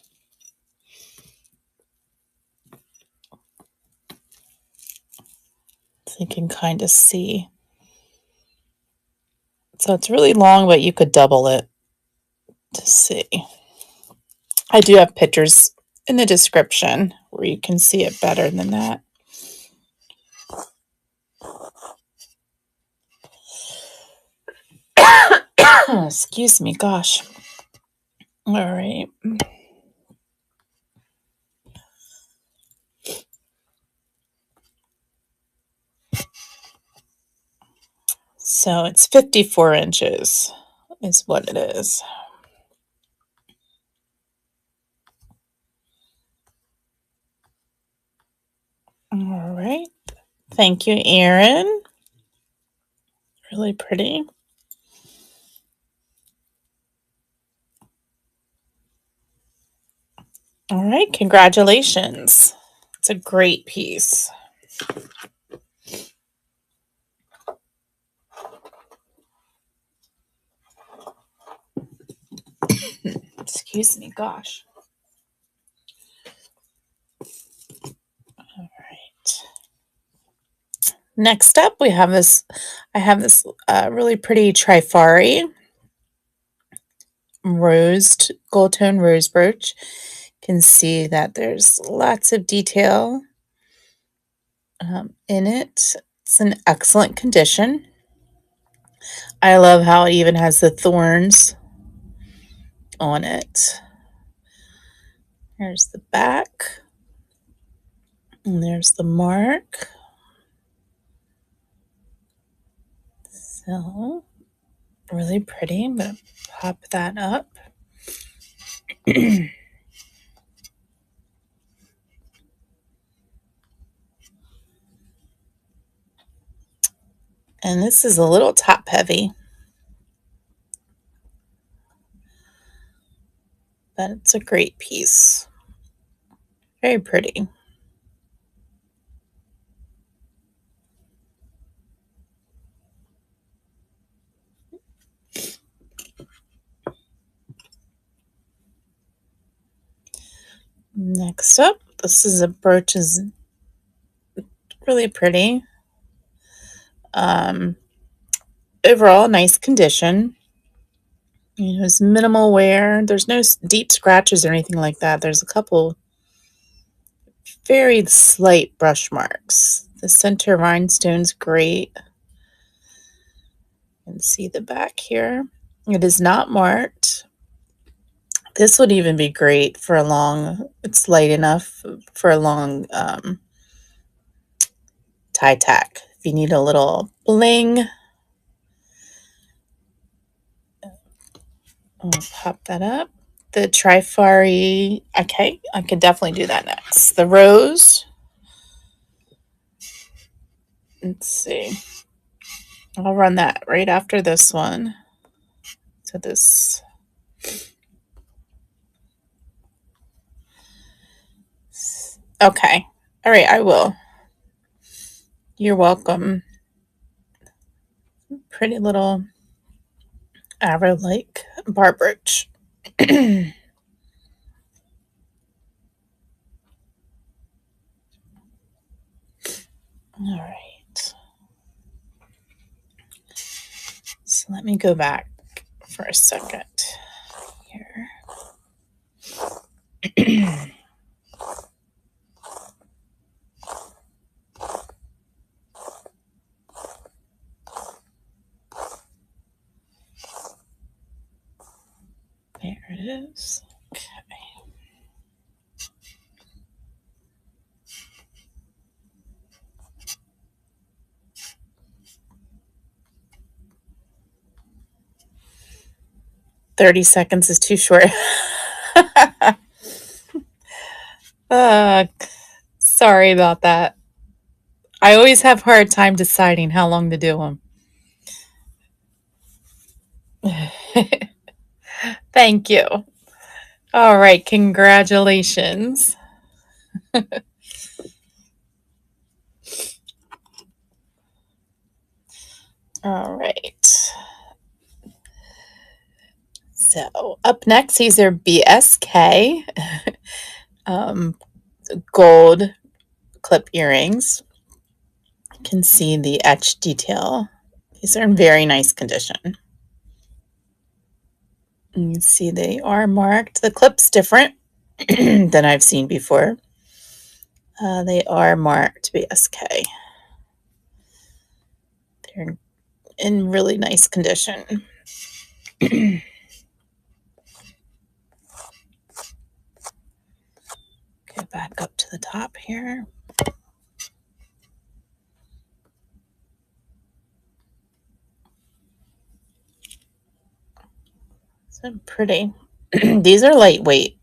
[SPEAKER 1] So you can kind of see. So it's really long, but you could double it to see. I do have pictures in the description where you can see it better than that. Excuse me, gosh. All right. So it's 54 inches is what it is. All right. Thank you, Erin. Really pretty. All right. Congratulations. It's a great piece. Excuse me, gosh. All right. Next up, we have this. I have this really pretty Trifari gold tone rose brooch. You can see that there's lots of detail in it. It's in excellent condition. I love how it even has the thorns on it. Here's the back. And there's the mark. So, really pretty. I'm going to pop that up. And this is a little top heavy, but it's a great piece. Very pretty. Next up, this is a brooch, is really pretty. Overall, nice condition. You know, it's minimal wear. There's no deep scratches or anything like that. There's a couple very slight brush marks. The center rhinestone's great. You can see the back here. It is not marked. This would even be great for a long, it's light enough for a long tie tack. If you need a little bling, I'll pop that up. The Trifari, okay, I could definitely do that next. The rose, let's see. I'll run that right after this one. So this, okay. All right, I will. You're welcome. Pretty little arrow-like bar brooch. All right. So let me go back for a second here. There it is. Okay. 30 seconds is too short. Sorry about that. I always have a hard time deciding how long to do them. Thank you. All right, congratulations. All right. So up next, these are BSK gold clip earrings. You can see the etched detail. These are in very nice condition. You can see they are marked. The clip's different than I've seen before. They are marked BSK. They're in really nice condition. Go back up to the top here. So pretty. These are lightweight.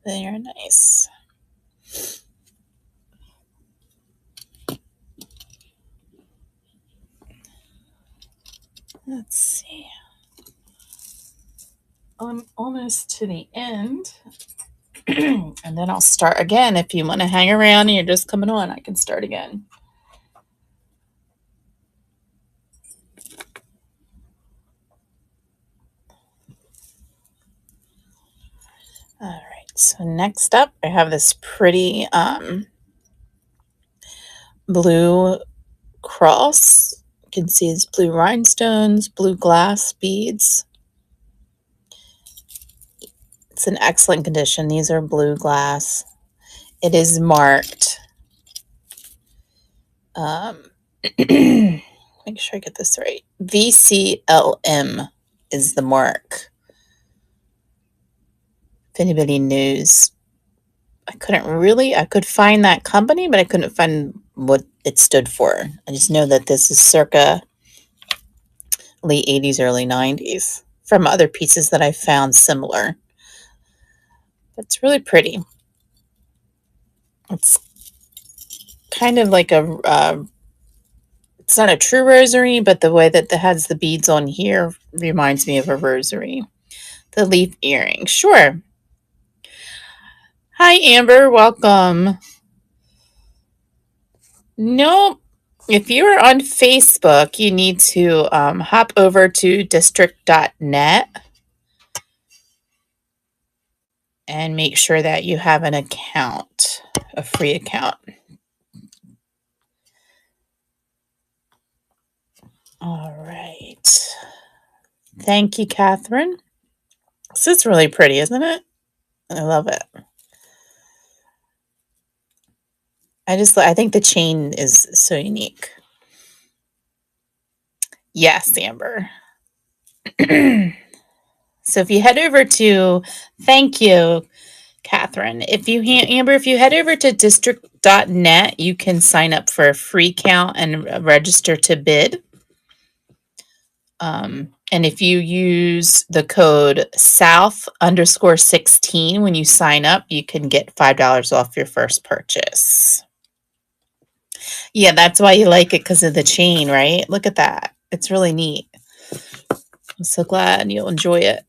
[SPEAKER 1] They are nice. Let's see. I'm almost to the end. And then I'll start again. If you want to hang around and you're just coming on, I can start again. All right, so next up, I have this pretty blue cross. You can see it's blue rhinestones, blue glass beads. It's in excellent condition. These are blue glass. It is marked. Make sure I get this right. VCLM is the mark. If anybody knows, I could find that company, but I couldn't find what it stood for. I just know that this is circa late 80s, early 90s from other pieces that I found similar. It's really pretty. It's kind of like it's not a true rosary, but the way that it has the beads on here reminds me of a rosary. The leaf earring. Sure. Hi, Amber. Welcome. Nope. If you are on Facebook, you need to hop over to district.net and make sure that you have an account, a free account. All right. Thank you, Catherine. This is really pretty, isn't it? I love it. I think the chain is so unique. Yes, Amber. So if you head over to, thank you, Catherine. Amber, if you head over to district.net, you can sign up for a free account and register to bid. And if you use the code South_16 when you sign up, you can get $5 off your first purchase. Yeah, that's why you like it, because of the chain, right? Look at that. It's really neat. I'm so glad you'll enjoy it.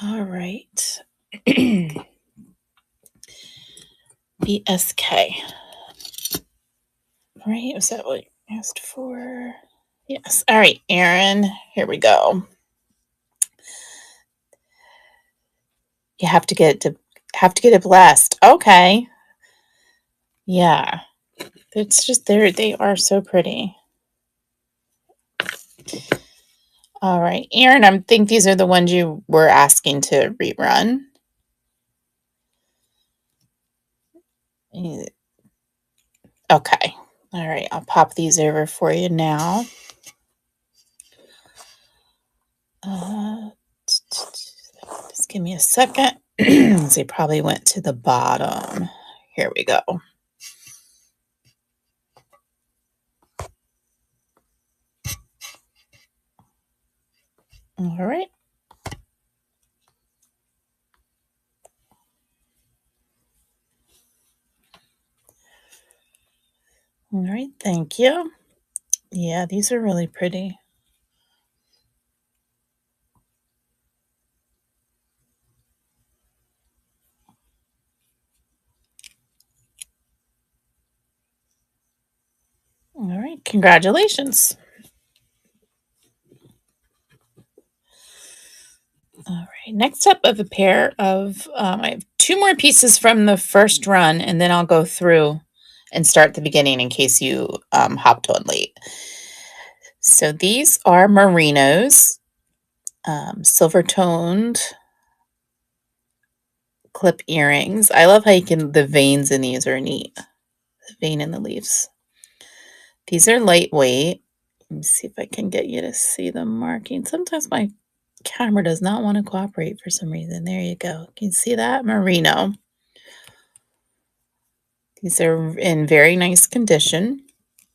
[SPEAKER 1] All right. BSK. All right. Was that what you asked for? Yes. All right, Aaron. Here we go. You have to get it blessed. Okay. Yeah. It's just they are so pretty. All right, Aaron, I think these are the ones you were asking to rerun. Okay. All right, I'll pop these over for you now. Just give me a second. They probably went to the bottom. Here we go. All right. All right, thank you. Yeah, these are really pretty. All right, congratulations. All right, next up, I have a pair of, I have two more pieces from the first run, and then I'll go through and start at the beginning in case you hopped on late. So these are merinos, silver toned clip earrings. I love how the veins in these are neat. The vein in the leaves. These are lightweight. Let me see if I can get you to see the marking. Sometimes my camera does not want to cooperate for some reason. There you go. Can you see that? Merino. These are in very nice condition.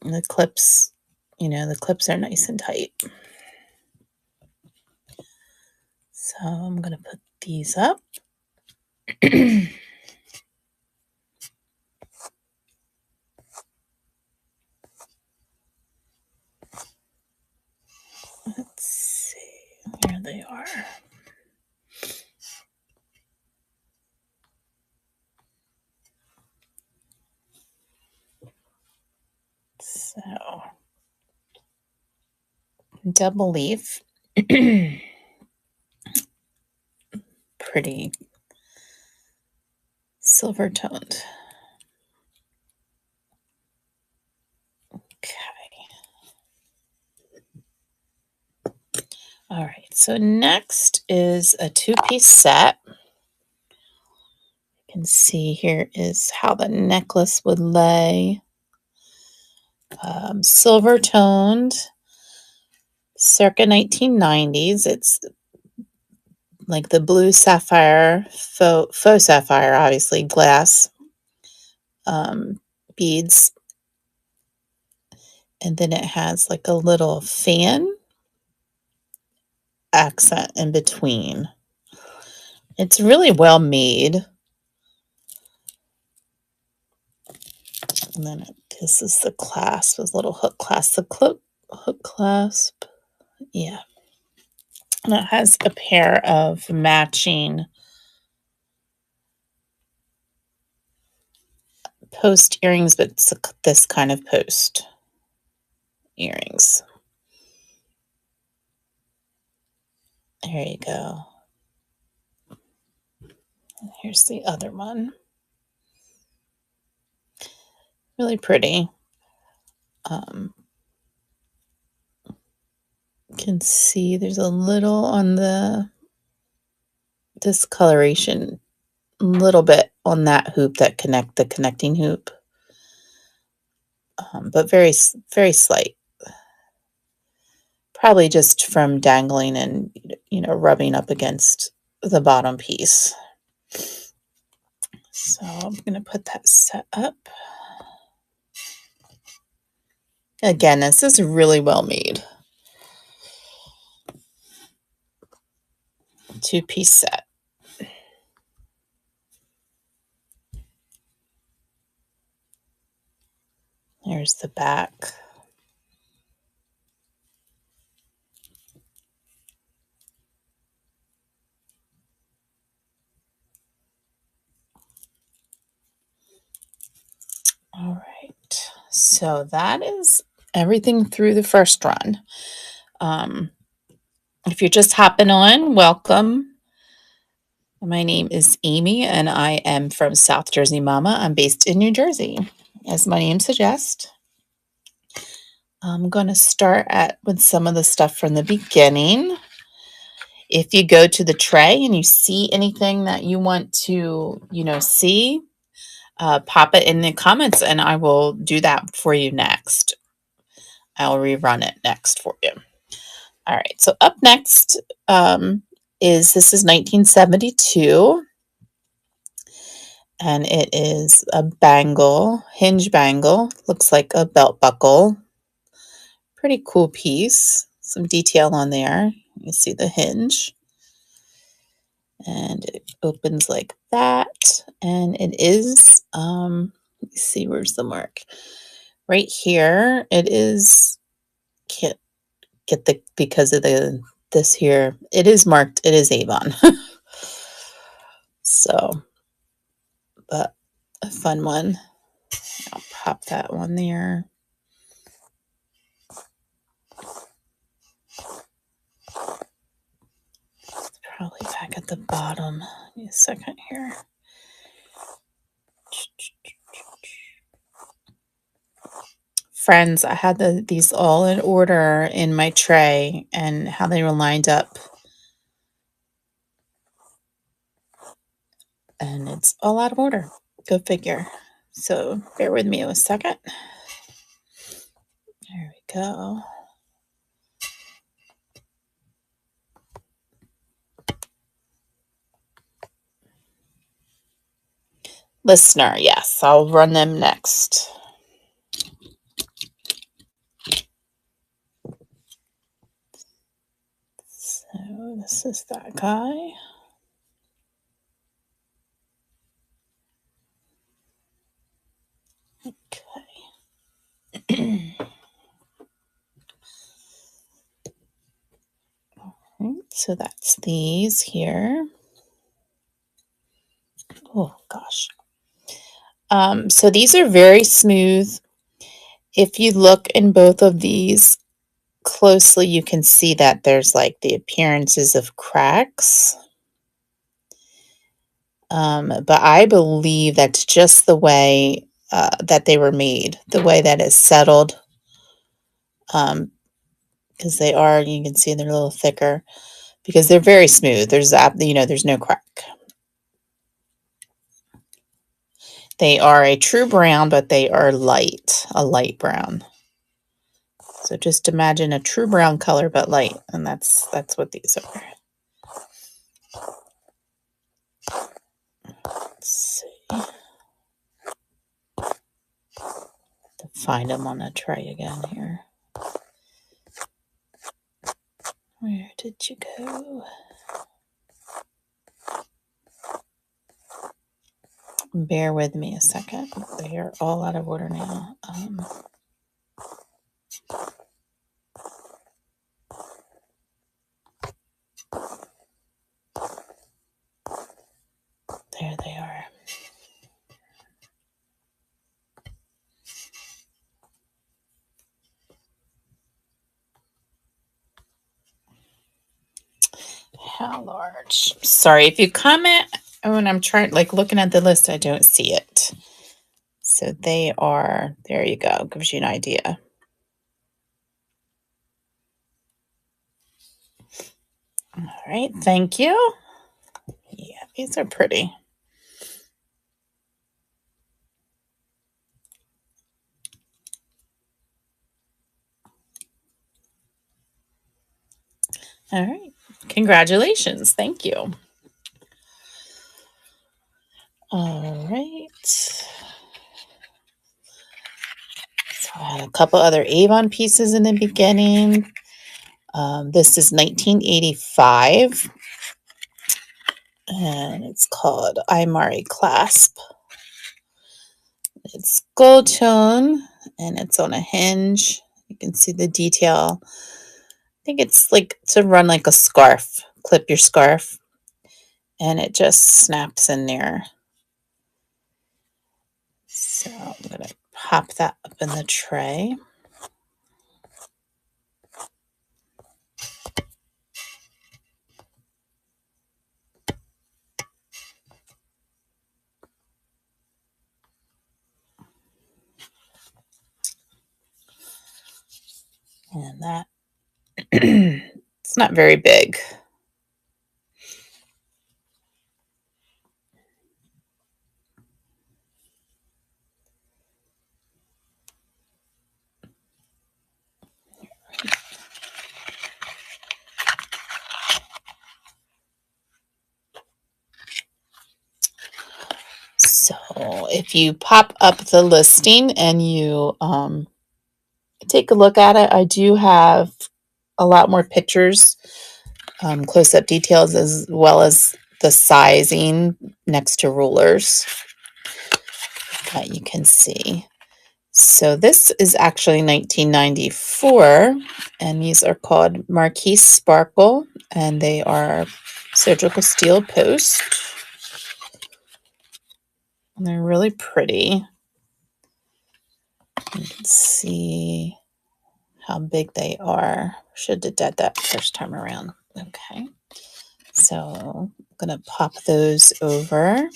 [SPEAKER 1] The clips, the clips are nice and tight. So I'm going to put these up. Let's see. Here they are. So, double leaf. Pretty silver toned. Okay. All right, so next is a two-piece set. You can see here is how the necklace would lay. Silver toned, circa 1990s. It's like the blue sapphire, faux sapphire, obviously, glass beads. And then it has like a little fan accent in between. It's really well made. And then this is the clasp, this little hook clasp, the hook clasp. Yeah. And it has a pair of matching post earrings, but it's this kind of post earrings. There you go. And here's the other one. Really pretty. You can see there's a little on the discoloration, a little bit on that hoop that the connecting hoop, but very, very slight. Probably just from dangling and, rubbing up against the bottom piece. So I'm going to put that set up. Again, this is really well made. Two-piece set. There's the back. All right. So that is everything through the first run. If you're just hopping on, welcome. My name is Amy, and I am from South Jersey Mama. I'm based in New Jersey, as my name suggests. I'm going to start with some of the stuff from the beginning. If you go to the tray and you see anything that you want to, see, pop it in the comments, and I will do that for you next. I'll rerun it next for you. All right, so up next this is 1972, and it is a bangle, hinge bangle. Looks like a belt buckle. Pretty cool piece. Some detail on there. You see the hinge. And it opens like that. And it is, let me see, where's the mark? Right here. It is, can't get because of this here. It is marked, it is Avon. So, but a fun one. I'll pop that one there. It's probably back at the bottom. Give me a second here. Friends, I had these all in order in my tray and how they were lined up. And it's all out of order. Go figure. So bear with me a second. There we go. Listener, yes, I'll run them next. So this is that guy. Okay. All right, so that's these here. Oh gosh. So these are very smooth, If you look in both of these closely, you can see that there's like the appearances of cracks. But I believe that's just the way that they were made, the way that is settled, because they are, you can see they're a little thicker because they're very smooth. There's no crack. They are a true brown, but they are a light brown. So just imagine a true brown color, but light, and that's what these are. Let's see. To find them on a tray again here. Where did you go? Bear with me a second. They are all out of order now. There they are. How large? Sorry, if you comment when I'm trying, like looking at the list, I don't see it. So they are, there you go, gives you an idea. All right, thank you. Yeah, these are pretty. All right, congratulations. Thank you. All right. So I had a couple other Avon pieces in the beginning. This is 1985, and it's called Imari Clasp. It's gold tone, and it's on a hinge. You can see the detail. I think it's like to run like a scarf, clip your scarf, and it just snaps in there. So I'm going to pop that up in the tray. And that, it's not very big. So if you pop up the listing and you take a look at it, I do have a lot more pictures, close-up details, as well as the sizing next to rulers that you can see. So this is actually 1994, and these are called Marquise Sparkle, and they are surgical steel post. And they're really pretty. You can see how big they are. Should have did that first time around. Okay. So I'm going to pop those over.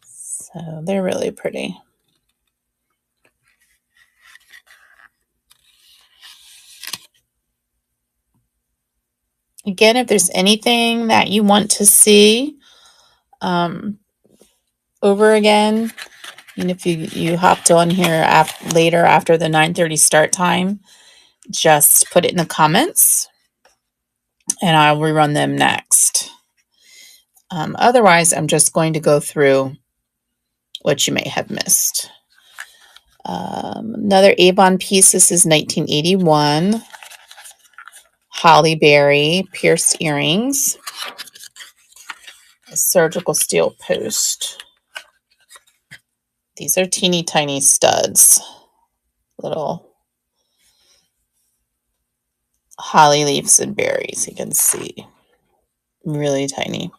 [SPEAKER 1] So they're really pretty. Again, if there's anything that you want to see over again, and if you hopped on here later after the 9:30 start time, just put it in the comments and I'll rerun them next. Otherwise, I'm just going to go through what you may have missed. Another Avon piece. This is 1981. Holly Berry pierced earrings. A surgical steel post. These are teeny tiny studs. Little holly leaves and berries. You can see really tiny.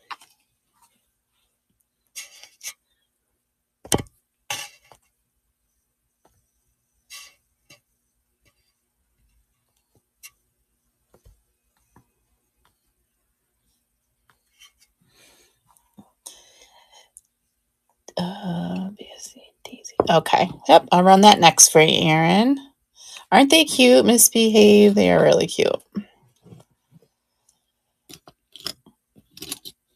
[SPEAKER 1] Okay. Yep. I'll run that next for you, Erin. Aren't they cute? Misbehave. They are really cute.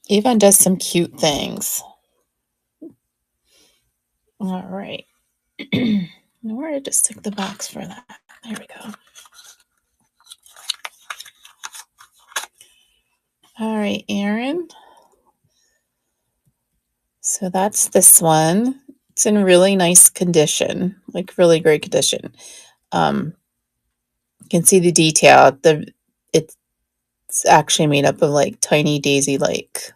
[SPEAKER 1] Yvonne does some cute things. All right. Where did I just stick the box for that? There we go. All right, Erin. So that's this one. It's in really nice condition, like really great condition. You can see the detail. It's actually made up of like tiny daisy-like,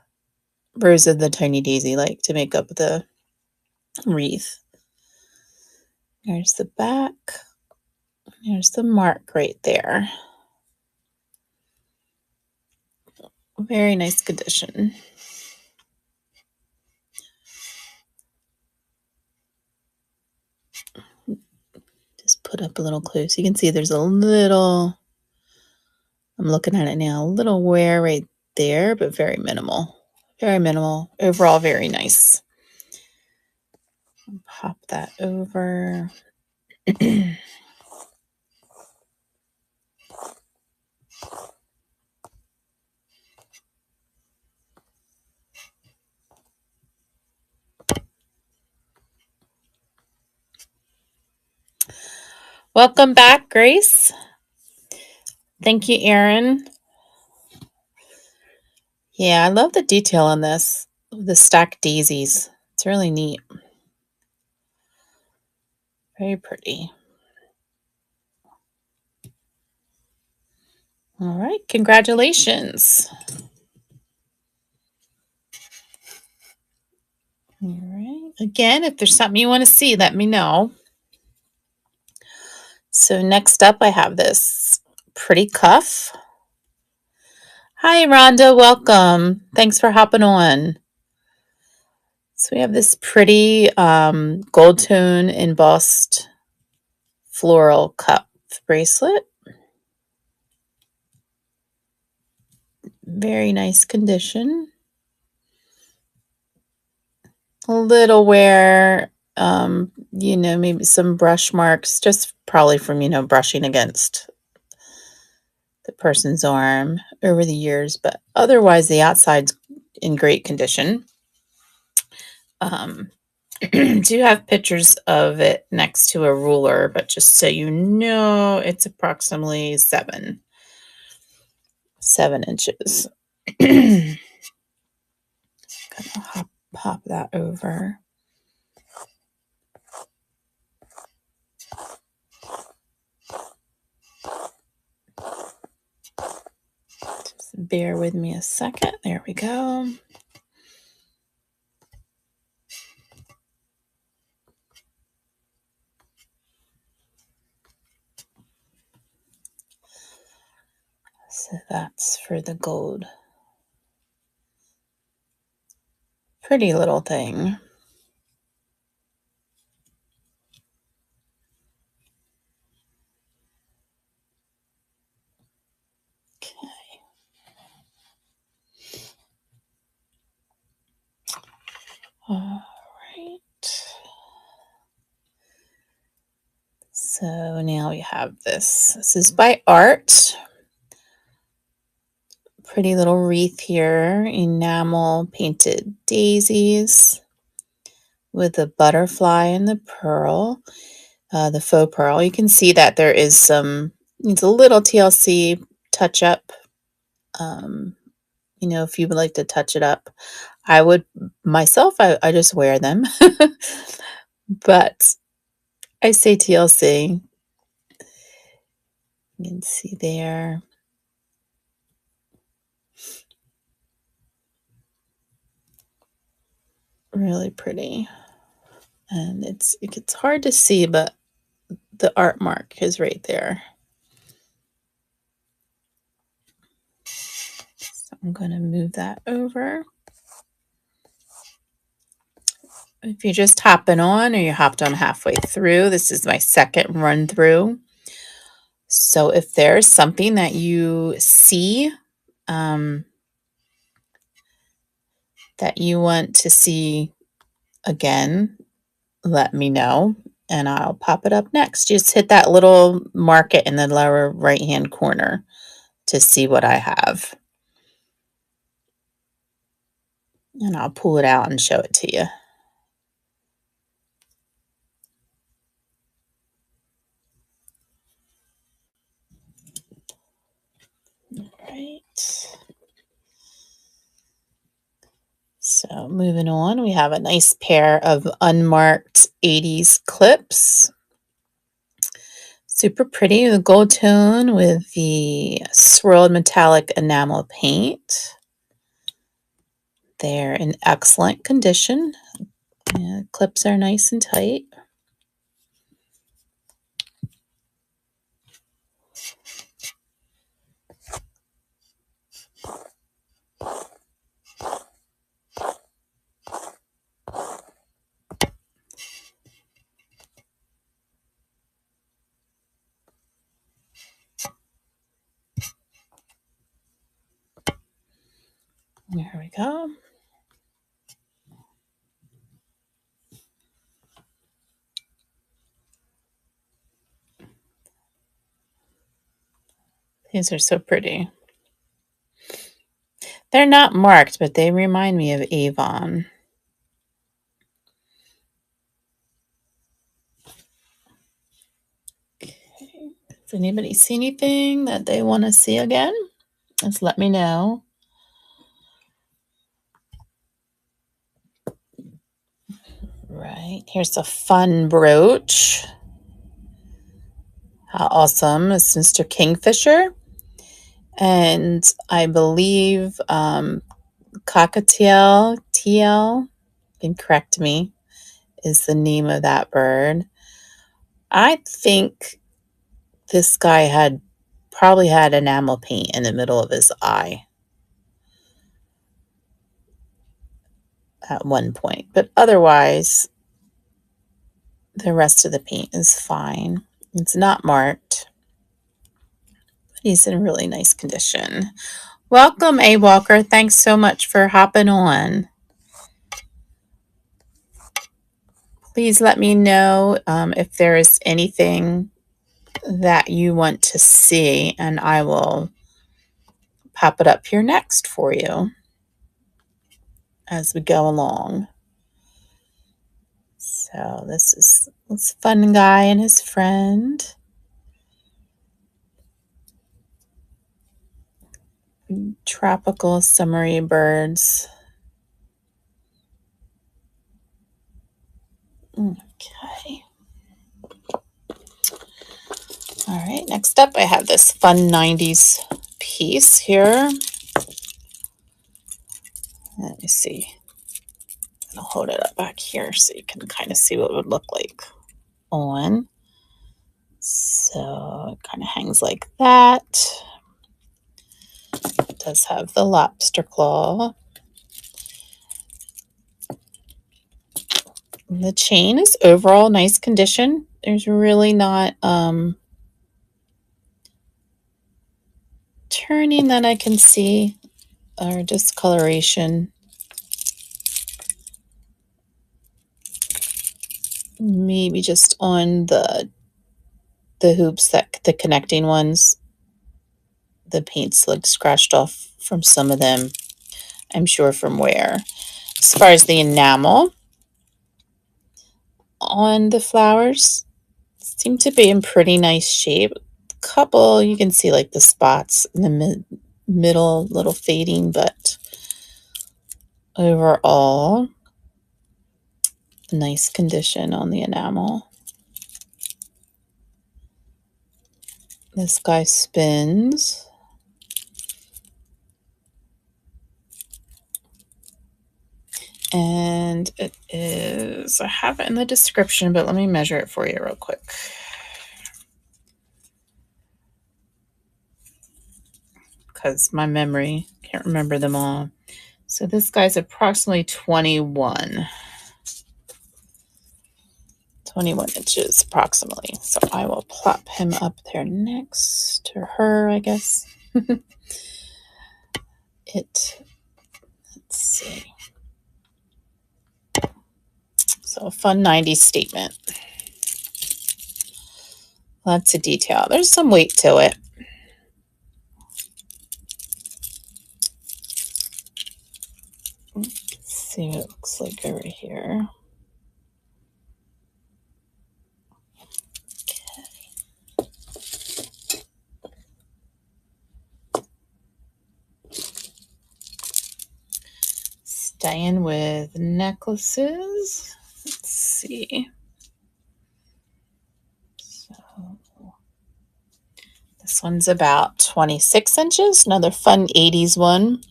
[SPEAKER 1] rows of the tiny daisy-like to make up the wreath. There's the back. There's the mark right there. Very nice condition. Just put up a little close. You can see there's a little, I'm looking at it now, a little wear right there, but very minimal. Very minimal. Overall, very nice. Pop that over. Welcome back, Grace. Thank you, Erin. Yeah, I love the detail on this. The stacked daisies. It's really neat. Very pretty. All right, congratulations. All right. Again, if there's something you want to see, let me know. So next up, I have this pretty cuff. Hi, Rhonda. Welcome. Thanks for hopping on. So we have this pretty gold tone embossed floral cuff bracelet. Very nice condition. A little wear, maybe some brush marks, just probably from, brushing against the person's arm over the years, but otherwise the outside's in great condition. Do have pictures of it next to a ruler, but just so you know, it's approximately 7 inches. Gonna pop that over. Just bear with me a second. There we go. So that's for the gold. Pretty little thing. Okay. All right. So now we have this. This is by Art. Pretty little wreath here, enamel painted daisies with a butterfly and the pearl, the faux pearl. You can see that there is needs a little TLC touch up. If you would like to touch it up, I would myself, I just wear them, but I say TLC. You can see there. Really pretty. And it's hard to see, but the art mark is right there. I'm going to move that over. If you're just hopping on or you hopped on halfway through, this is my second run through. So if there's something that you see that you want to see again, let me know and I'll pop it up next. Just hit that little market in the lower right hand corner to see what I have. And I'll pull it out and show it to you. All right. So moving on, we have a nice pair of unmarked 80s clips. Super pretty, the gold tone with the swirled metallic enamel paint. They're in excellent condition. Yeah, clips are nice and tight. There we go. These are so pretty. They're not marked, but they remind me of Avon. Okay. Does anybody see anything that they want to see again? Just let me know. Right. Here's a fun brooch. How awesome is Mr. Kingfisher? And I believe cockatiel, TL, you can correct me, is the name of that bird. I think this guy probably had enamel paint in the middle of his eye at one point, but otherwise the rest of the paint is fine. It's not marked, but he's in really nice condition. Welcome, A. Walker. Thanks so much for hopping on. Please let me know if there is anything that you want to see, and I will pop it up here next for you as we go along. So this fun guy and his friend. Tropical summery birds. Okay. All right, next up I have this fun 90s piece here. Let me see. I'll hold it up back here so you can kind of see what it would look like on. So it kind of hangs like that. It does have the lobster claw. The chain is overall nice condition. There's really not turning that I can see or discoloration. Maybe just on the hoops, that the connecting ones, the paint's like scratched off from some of them, I'm sure from wear. As far as the enamel on the flowers, seem to be in pretty nice shape. Couple, you can see like the spots in the middle, little fading, but overall, nice condition on the enamel. This guy spins. And it is, I have it in the description, but let me measure it for you real quick. Because my memory Can't remember them all. So this guy's approximately 21 inches approximately. So I will plop him up there next to her, I guess. Let's see. So a fun 90s statement. Lots of detail. There's some weight to it. Let's see what it looks like over here. Staying with necklaces. Let's see. So this one's about 26 inches. Another fun 80s one.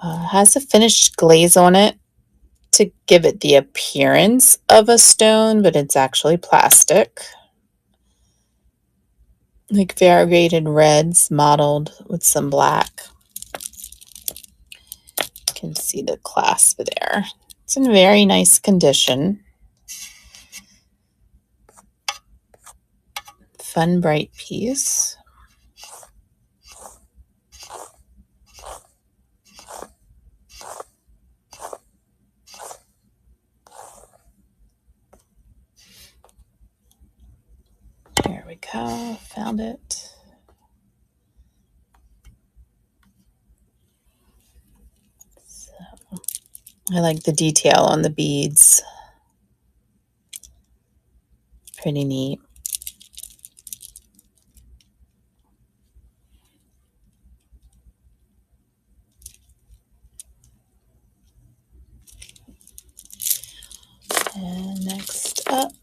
[SPEAKER 1] Has a finished glaze on it to give it the appearance of a stone, but it's actually plastic. Like variegated reds mottled with some black. You can see the clasp there. It's in very nice condition. Fun, bright piece. Here we go. Found it. So, I like the detail on the beads. Pretty neat. And next up,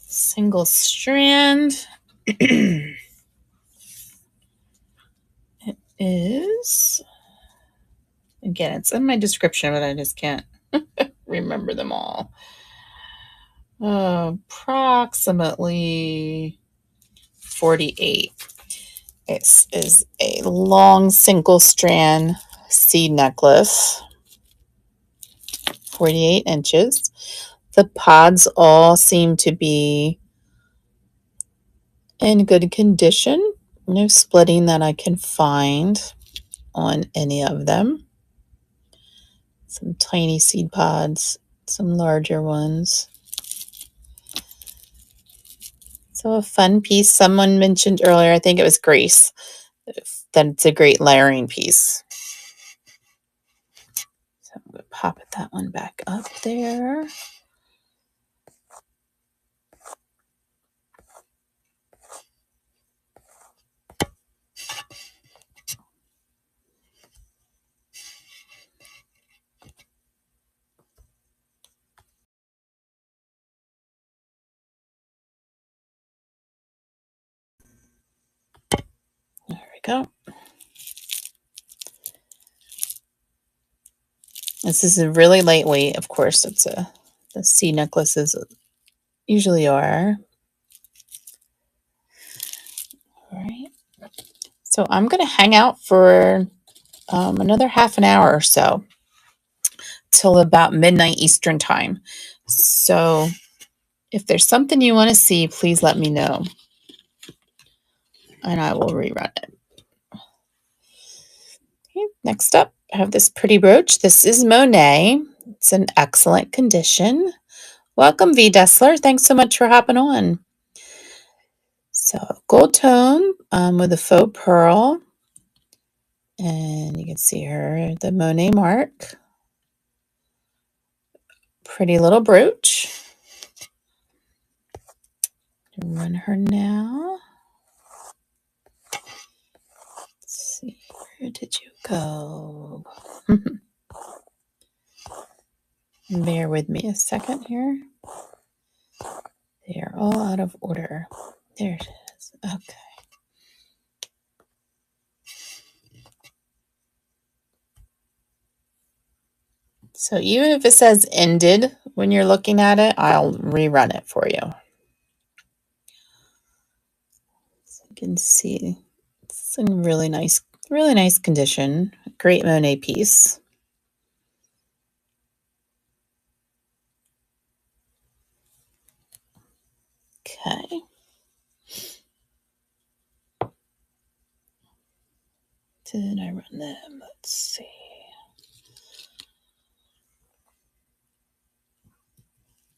[SPEAKER 1] single strand. It is, again, it's in my description, but I just can't remember them all. Approximately 48. This is a long single strand seed necklace, 48 inches. The pods all seem to be in good condition. No splitting that I can find on any of them. Some tiny seed pods, some larger ones. So a fun piece. Someone mentioned earlier, I think it was Grace, that it's a great layering piece. So I'm going to pop that one back up there. There we go. This is a really lightweight. Of course, the seed necklaces usually are. All right. So I'm going to hang out for another half an hour or so till about midnight Eastern time. So if there's something you want to see, please let me know, and I will rerun it. Okay, next up, I have this pretty brooch. This is Monet. It's in excellent condition. Welcome, V. Dessler. Thanks so much for hopping on. So gold tone with a faux pearl. And you can see her, the Monet mark. Pretty little brooch. Run her now. Let's see, where did you go? Bear with me a second here. They are all out of order. There it is. Okay. So even if it says ended when you're looking at it, I'll rerun it for you. So you can see it's in really nice Really nice condition. Great Monet piece. Okay. Did I run them? Let's see.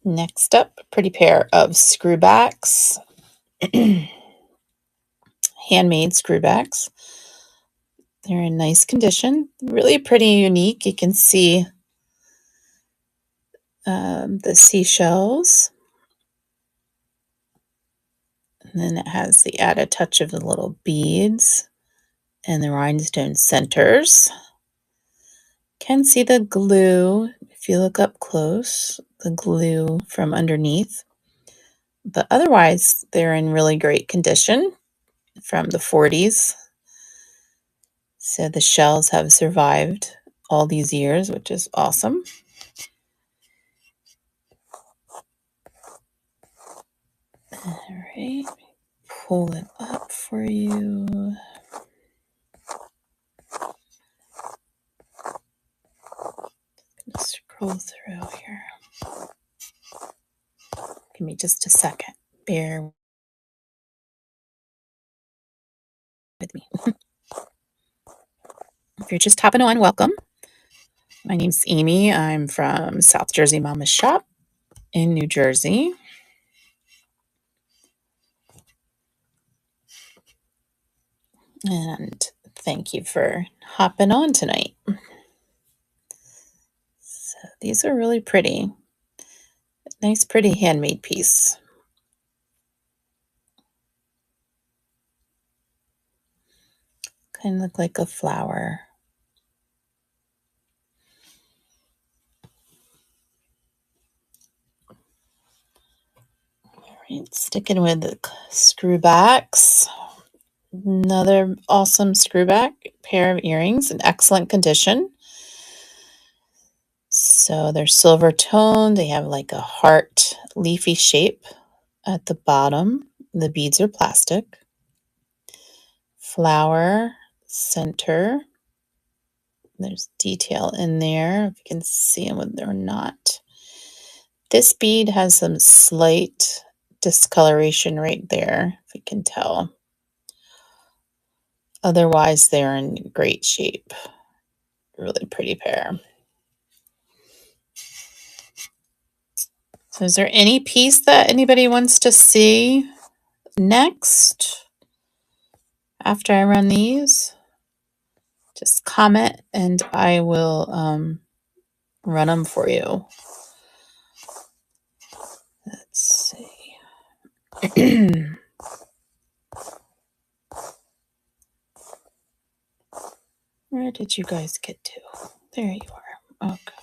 [SPEAKER 1] Next up, a pretty pair of screwbacks. Handmade screwbacks. They're in nice condition. Really pretty unique. You can see the seashells. And then it has the added touch of the little beads and the rhinestone centers. Can see the glue if you look up close, the glue from underneath. But otherwise, they're in really great condition from the 40s. So the shells have survived all these years, which is awesome. All right, pull it up for you. Scroll through here. Give me just a second. Bear with me. If you're just hopping on, welcome. My name's Amy. I'm from South Jersey Mama's Shop in New Jersey. And thank you for hopping on tonight. So these are really pretty. Nice, pretty handmade piece. Kind of look like a flower. All right, sticking with the screwbacks. Another awesome screwback pair of earrings in excellent condition. So they're silver toned. They have like a heart leafy shape at the bottom. The beads are plastic. Flower center. There's detail in there. If you can see them or not. This bead has some slight discoloration right there, if you can tell. Otherwise, they're in great shape. Really pretty pair. So is there any piece that anybody wants to see next after I run these? Just comment and I will run them for you. Let's see. Where did you guys get to? There you are. Okay.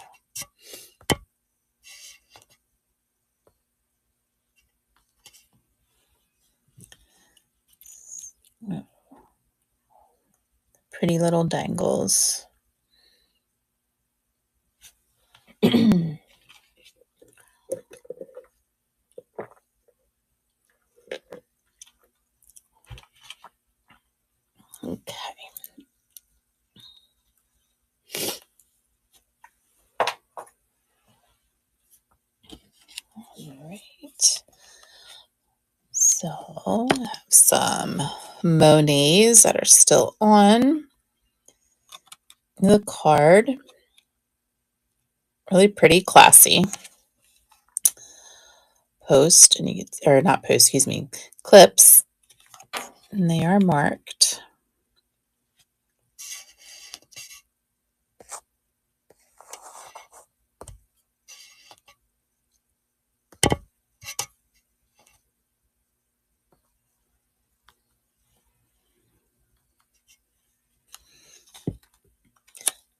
[SPEAKER 1] Pretty little dangles. Okay. All right. So I have some Monets that are still on the card. Really pretty, classy. Post, and you get, or not post, excuse me, clips, and they are marked.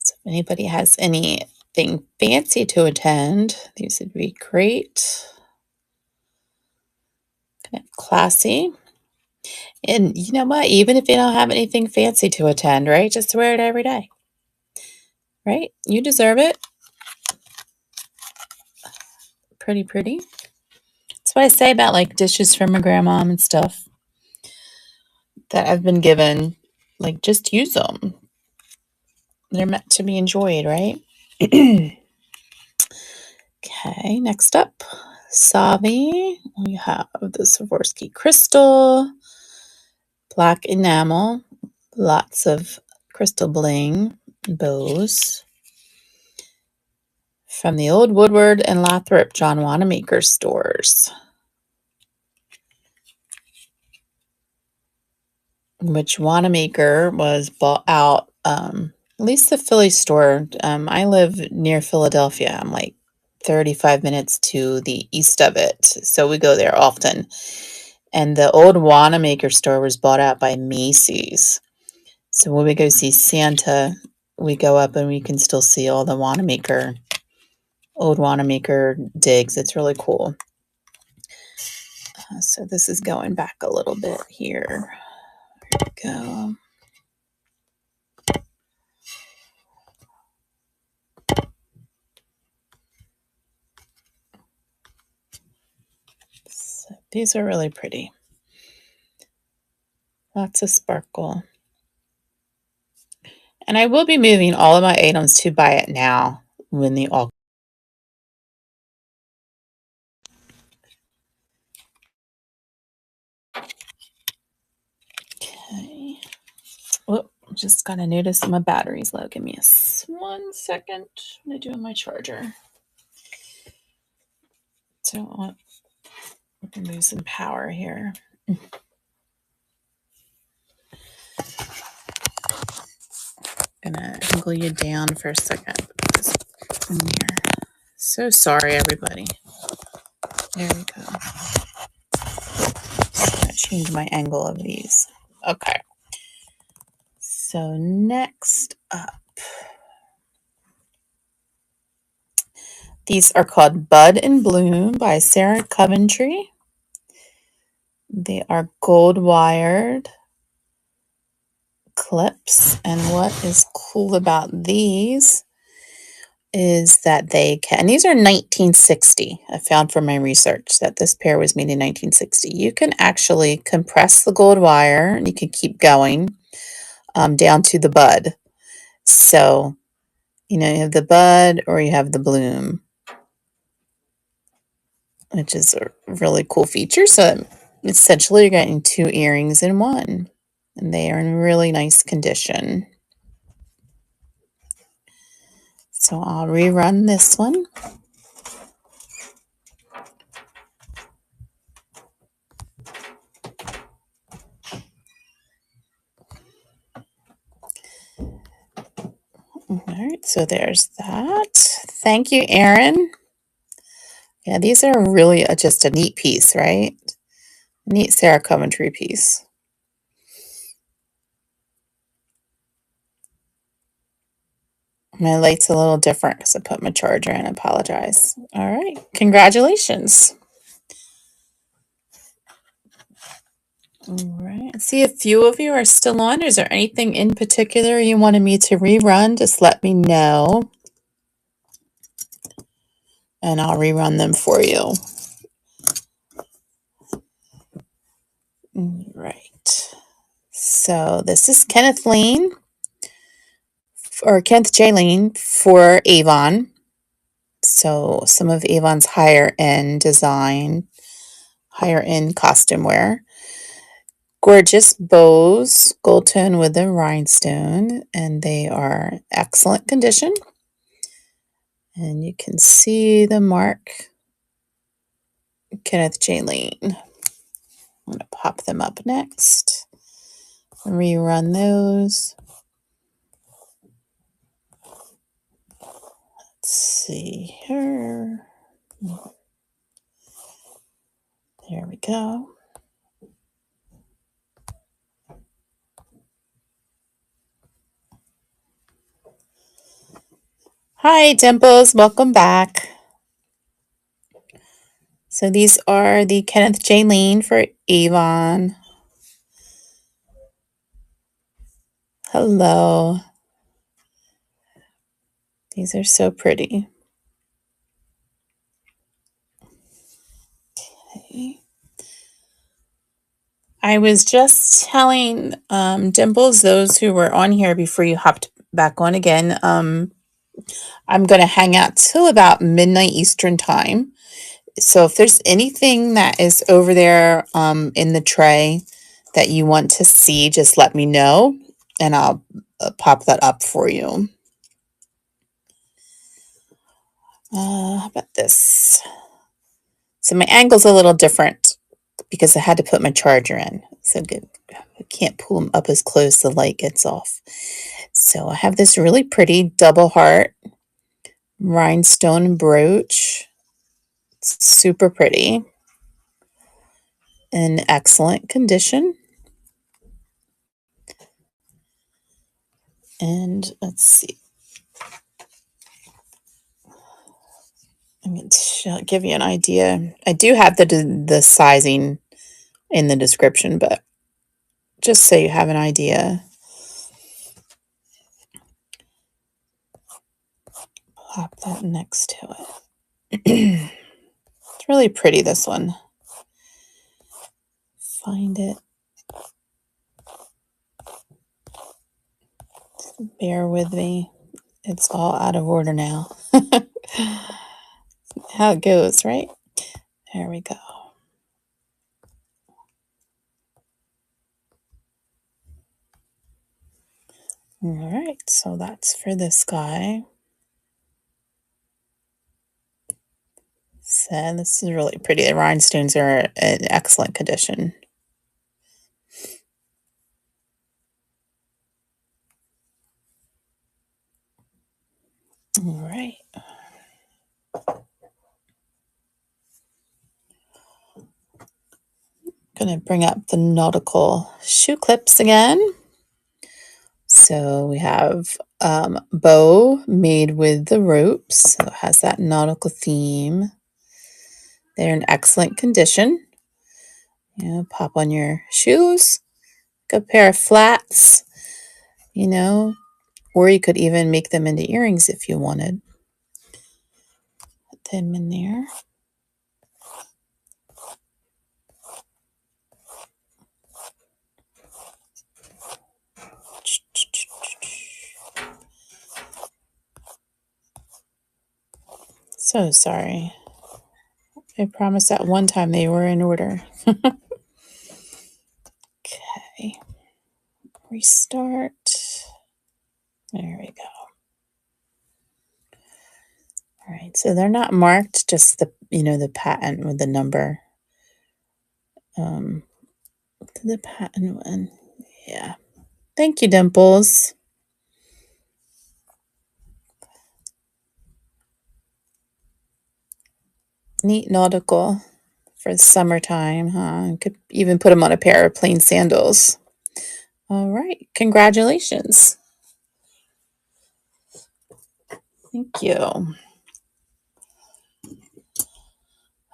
[SPEAKER 1] So if anybody has anything fancy to attend, these would be great. Kind of classy. And you know what? Even if you don't have anything fancy to attend, right? Just wear it every day. Right? You deserve it. Pretty, pretty. That's what I say about like dishes from my grandma and stuff that I've been given like, just use them. They're meant to be enjoyed, right? Okay, next up, Savi. We have the Swarovski crystal, black enamel, lots of crystal bling, bows. From the old Woodward and Lathrop John Wanamaker stores, which Wanamaker was bought out, at least the Philly store. I live near Philadelphia. I'm like 35 minutes to the east of it, so we go there often. And the old Wanamaker store was bought out by Macy's. So when we go see Santa, we go up and we can still see all the old Wanamaker digs. It's really cool. So this is going back a little bit here. There we go. So these are really pretty. Lots of sparkle. And I will be moving all of my items to Buy It Now when the auction. Okay. Oh, just gotta notice my battery's low. Give me 1 second. I'm gonna do my charger. So we can lose some power here. Gonna angle you down for a second. So sorry, everybody. There we go. Just gonna change my angle of these. Okay. So next up, these are called Bud and Bloom by Sarah Coventry. They are gold wired clips, and what is cool about these is that they can, and these are 1960. I found from my research that this pair was made in 1960. You can actually compress the gold wire and you can keep going down to the bud. So, you have the bud or you have the bloom, which is a really cool feature. So essentially you're getting 2 earrings in one, and they are in really nice condition. So I'll rerun this one. All right, so there's that. Thank you, Erin. Yeah, these are really just a neat piece, right? Neat Sarah Coventry piece. My light's a little different because I put my charger in. I apologize. All right, congratulations. All right, I see a few of you are still on. Is there anything in particular you wanted me to rerun? Just let me know, and I'll rerun them for you. All right. So this is Kenneth J. Lane for Avon. So some of Avon's higher end design, higher end costume wear. Gorgeous bows, gold tone with a rhinestone, and they are excellent condition. And you can see the mark, Kenneth J. Lane. I'm going to pop them up next. Rerun those. Let's see here. There we go. Hi, Dimples. Welcome back. So these are the Kenneth J. Lane for Avon. Hello. These are so pretty. Okay. I was just telling Dimples, those who were on here before you hopped back on again, I'm going to hang out till about midnight Eastern time. So if there's anything that is over there in the tray that you want to see, just let me know and I'll pop that up for you. How about this? So my angle's a little different because I had to put my charger in. So good. I can't pull them up as close, the light gets off. So I have this really pretty double heart rhinestone brooch. It's super pretty. In excellent condition. And let's see. I'm going to give you an idea. I do have the sizing in the description, but just so you have an idea. Pop that next to it. It's really pretty, this one. Find it. Bear with me. It's all out of order now. How it goes, right? There we go. All right, so that's for this guy. So this is really pretty. The rhinestones are in excellent condition. All right. Gonna bring up the nautical shoe clips again. So we have bow made with the ropes. So it has that nautical theme. They're in excellent condition. You know, pop on your shoes. Good pair of flats. You know, or you could even make them into earrings if you wanted. Put them in there. So sorry. I promised that one time they were in order. Okay. Restart. There we go. All right. So they're not marked, just the, you know, the patent with the number. The patent one. Yeah. Thank you, Dimples. Neat nautical for the summertime, huh? Could even put them on a pair of plain sandals. All right. Congratulations. Thank you.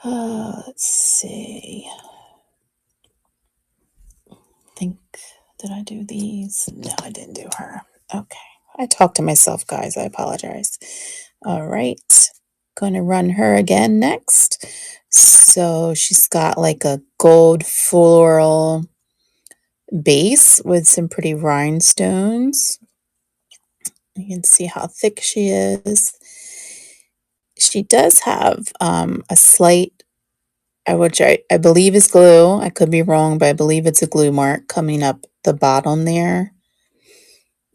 [SPEAKER 1] Let's see. Did I do these? No, I didn't do her. Okay. I talked to myself, guys. I apologize. All right. Going to run her again next. So she's got like a gold floral base with some pretty rhinestones. You can see how thick she is. She does have a slight, which I believe is glue. I could be wrong, but I believe it's a glue mark coming up the bottom there.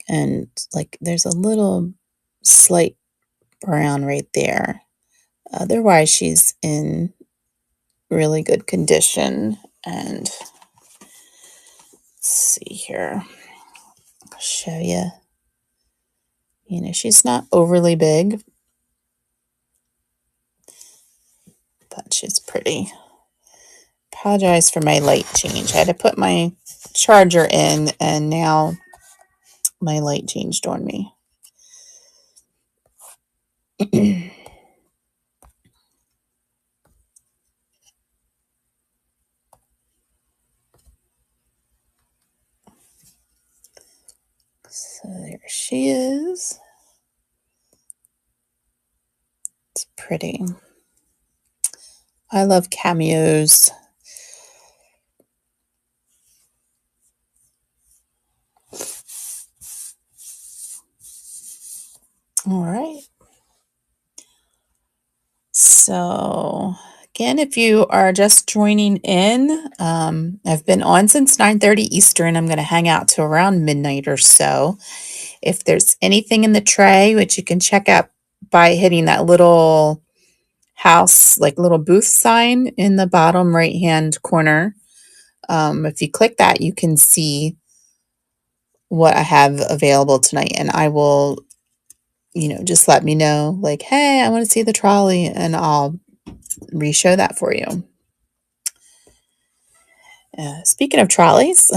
[SPEAKER 1] And like there's a little slight brown right there. Otherwise, she's in really good condition. And let's see here. I'll show you. You know, she's not overly big, but she's pretty. Apologize for my light change. I had to put my charger in and now my light changed on me. So there she is. It's pretty. I love cameos. All right. So again, if you are just joining in, I've been on since 9:30 Eastern. I'm going to hang out to around midnight or so. If there's anything in the tray, which you can check out by hitting that little house, like little booth sign in the bottom right hand corner. If you click that, you can see what I have available tonight, and I will, just let me know, like, hey, I want to see the trolley, and I'll re-show that for you. Speaking of trolleys,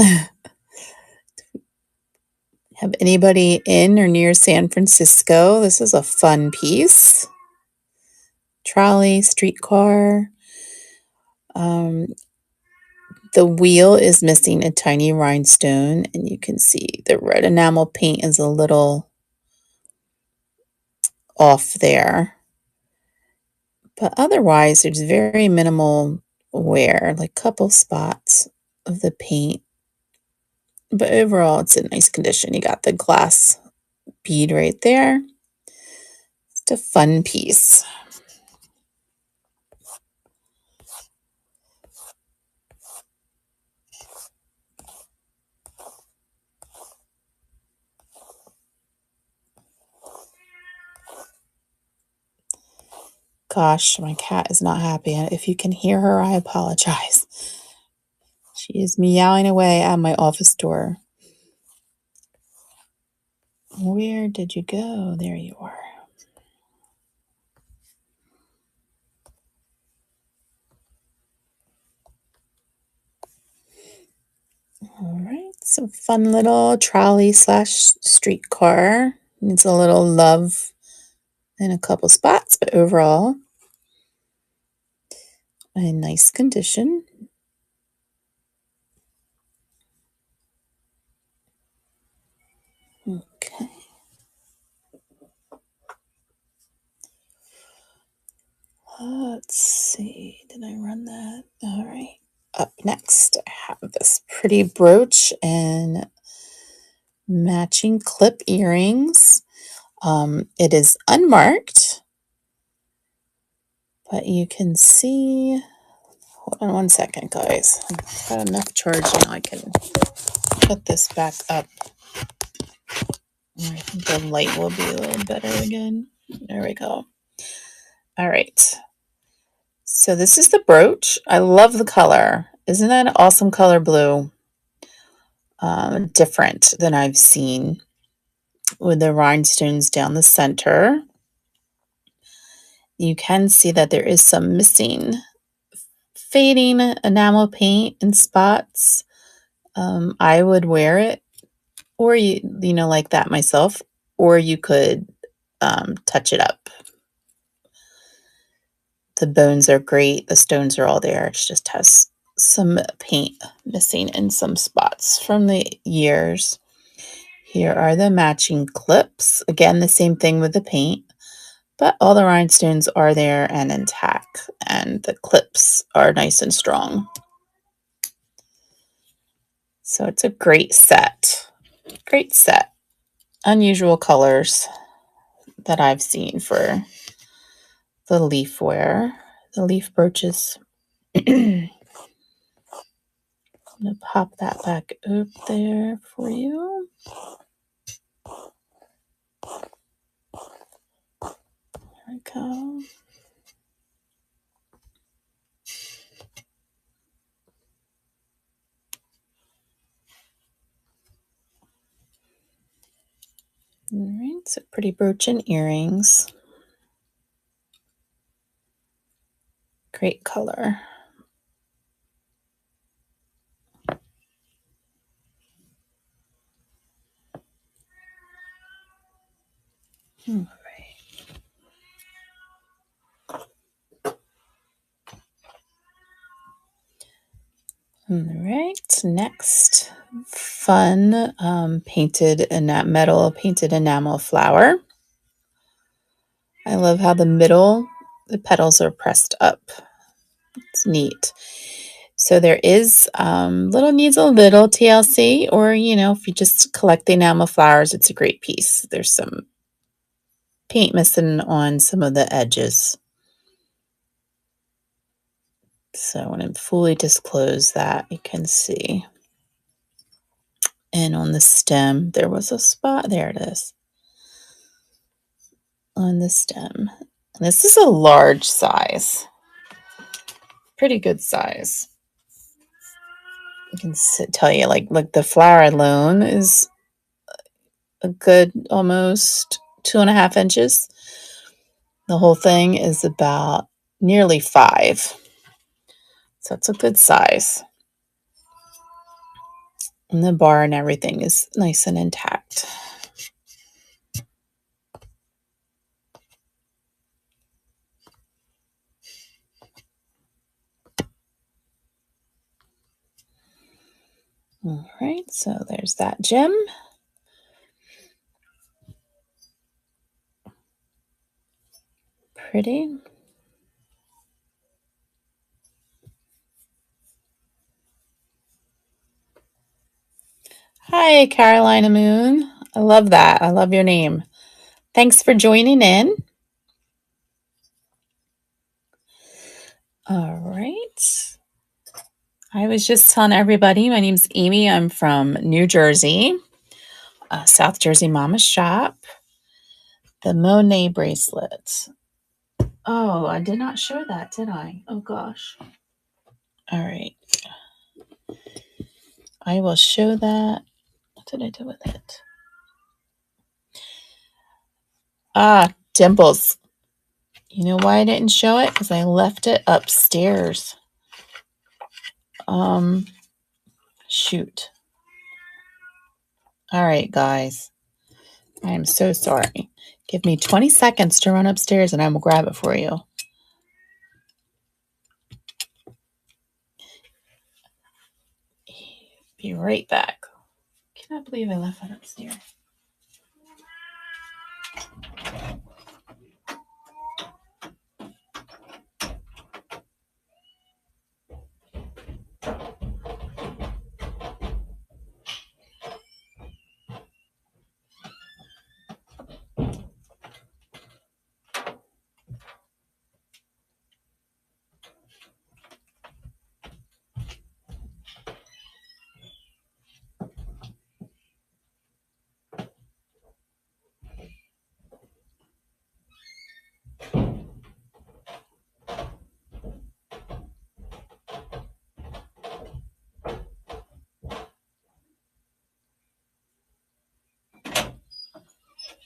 [SPEAKER 1] have anybody in or near San Francisco? This is a fun piece. Trolley, streetcar. The wheel is missing a tiny rhinestone, and you can see the red enamel paint is a little off there. But otherwise, there's very minimal wear, like a couple spots of the paint. But overall, it's in nice condition. You got the glass bead right there. It's a fun piece. Gosh, my cat is not happy. If you can hear her, I apologize. She is meowing away at my office door. Where did you go? There you are. All right, so fun little trolley / streetcar. Needs a little love in a couple spots, but overall, in nice condition. Okay. Let's see, did I run that? All right. Up next, I have this pretty brooch and matching clip earrings. It is unmarked, but you can see, hold on one second, guys. I've got enough charge now. I can put this back up. I think the light will be a little better again. There we go. All right. So this is the brooch. I love the color. Isn't that an awesome color blue? Different than I've seen, with the rhinestones down the center. You can see that there is some missing, fading enamel paint in spots. I would wear it, or like that myself, or you could touch it up. The bones are great. The stones are all there. It just has some paint missing in some spots from the years. Here are the matching clips. Again, the same thing with the paint, but all the rhinestones are there and intact, and the clips are nice and strong. So it's a great set. Great set. Unusual colors that I've seen for the leaf wear, the leaf brooches. I'm going to pop that back up there for you. There we go. All right, so pretty brooch and earrings. Great color. All right, next, fun painted metal painted enamel flower. I love how the petals are pressed up. It's neat. So there is needs a little TLC, or if you just collect the enamel flowers, it's a great piece. There's some paint missing on some of the edges. So when I fully disclose that, you can see. And on the stem, there was a spot. There it is. On the stem. This is a large size. Pretty good size. I can tell you, like the flower alone is a good almost 2.5 inches. The whole thing is about nearly 5. So it's a good size. And the bar and everything is nice and intact. All right, so there's that gem. Pretty. Hi, Carolina Moon. I love that. I love your name. Thanks for joining in. All right. I was just telling everybody, my name's Amy. I'm from New Jersey, South Jersey Mama Shop. The Monet bracelet. Oh, I did not show that, did I? Oh, gosh. All right. I will show that. What did I do with it? Ah, Dimples. You know why I didn't show it? Because I left it upstairs. Shoot. All right, guys. I am so sorry. Give me 20 seconds to run upstairs and I will grab it for you. Be right back. Cannot believe I left that upstairs.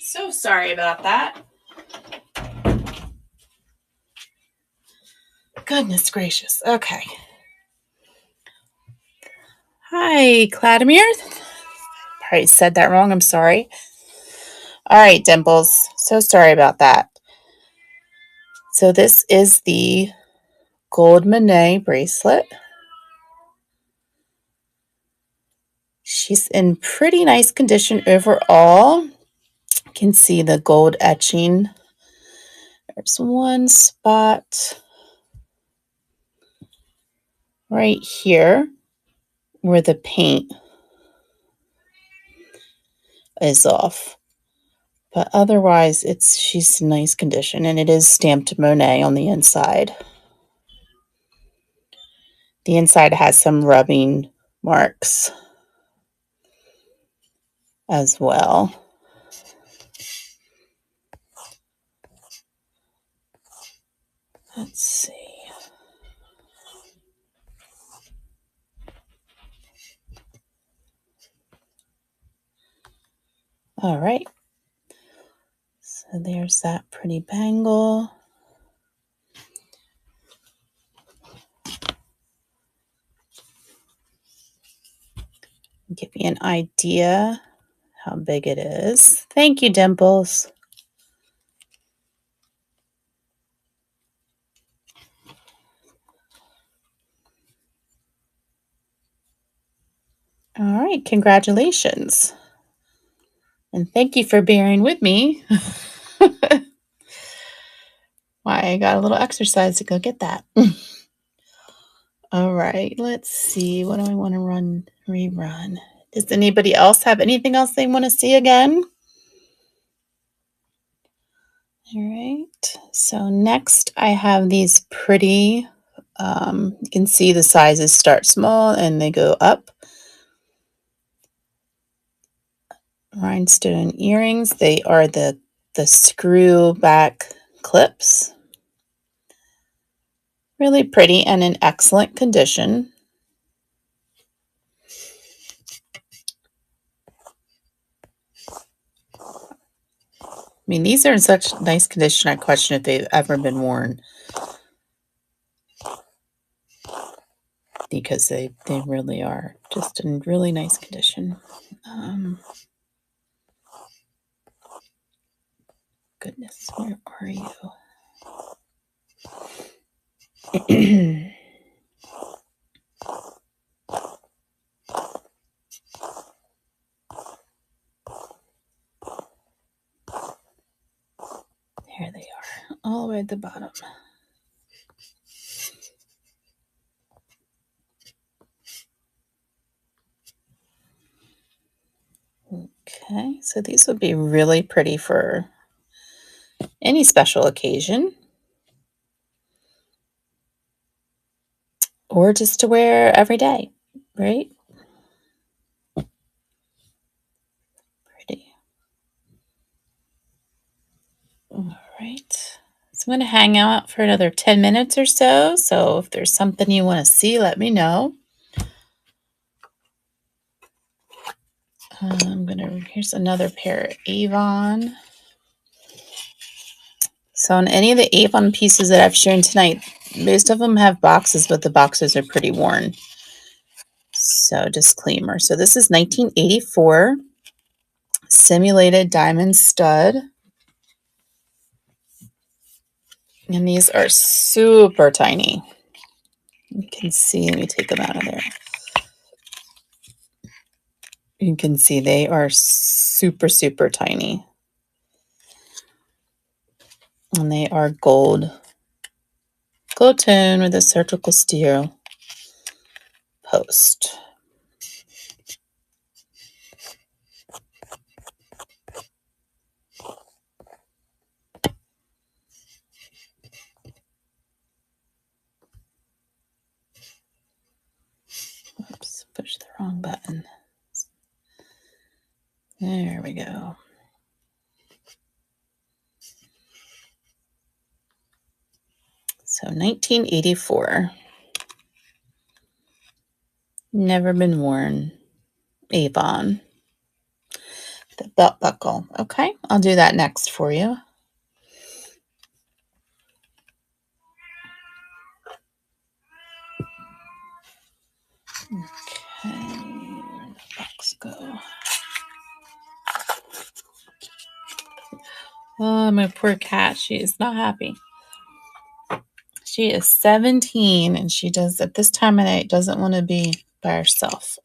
[SPEAKER 1] So sorry about that. Goodness gracious. Okay. Hi, Cladimir. Probably said that wrong. I'm sorry. All right, Dimples. So sorry about that. So this is the gold Monet bracelet. She's in pretty nice condition overall. You can see the gold etching. There's one spot right here where the paint is off. But otherwise, she's in nice condition, and it is stamped Monet on the inside. The inside has some rubbing marks as well. Let's see. All right. So there's that pretty bangle. Give you an idea how big it is. Thank you, Dimples. All right, congratulations. And thank you for bearing with me. Why, I got a little exercise to go get that. All right, let's see. What do I want to rerun? Does anybody else have anything else they want to see again? All right. So next I have these pretty, you can see the sizes start small and they go up. Rhinestone earrings. They are the screw back clips. Really pretty and in excellent condition. I mean, these are in such nice condition, I question if they've ever been worn. Because they really are just in really nice condition. Goodness, where are you? There they are, all the way at the bottom. Okay, so these would be really pretty for any special occasion. Or just to wear every day, right? Pretty. All right. So I'm going to hang out for another 10 minutes or so. So if there's something you want to see, let me know. Here's another pair of Avon. So on any of the Avon pieces that I've shown tonight, most of them have boxes, but the boxes are pretty worn. So disclaimer. So this is 1984 simulated diamond stud. And these are super tiny. You can see, let me take them out of there. You can see they are super, super tiny. And they are gold tone with a surgical steel post. Oops, push the wrong button. There we go. So 1984. Never been worn. Avon. The belt buckle. Okay, I'll do that next for you. Okay, where'd the box go? Oh, my poor cat. She is not happy. She is 17 and she does, at this time of night, doesn't want to be by herself.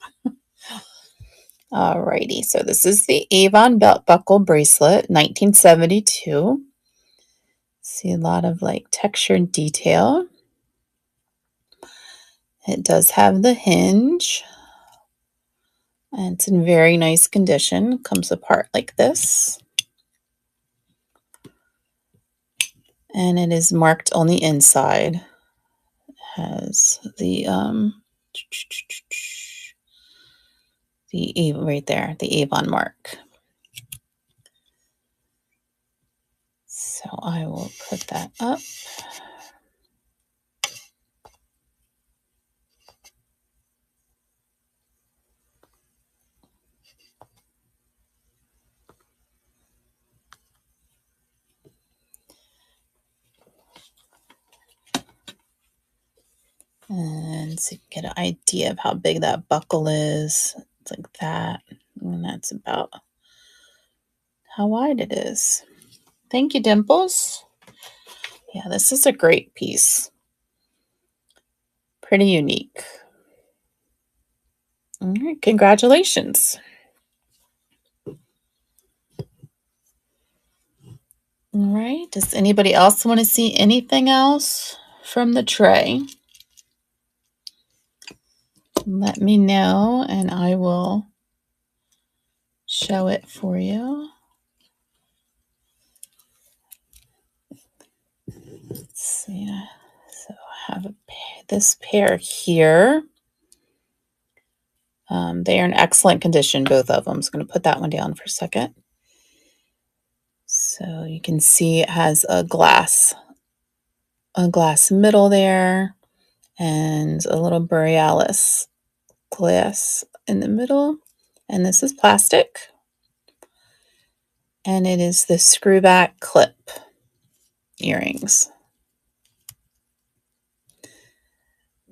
[SPEAKER 1] Alrighty, so this is the Avon belt buckle bracelet, 1972. See a lot of like textured detail. It does have the hinge. And it's in very nice condition. Comes apart like this. And it is marked on the inside. It has the right there, the Avon mark. So I will put that up. And so you can get an idea of how big that buckle is. It's like that. And that's about how wide it is. Thank you, Dimples. Yeah, this is a great piece. Pretty unique. All right, congratulations. All right, does anybody else want to see anything else from the tray? Let me know and I will show it for you. see. So I have this pair here. They are in excellent condition, both of them. So I'm going to put that one down for a second. So you can see it has a glass middle there and a little Borealis glass in the middle. And this is plastic. And it is the screwback clip earrings.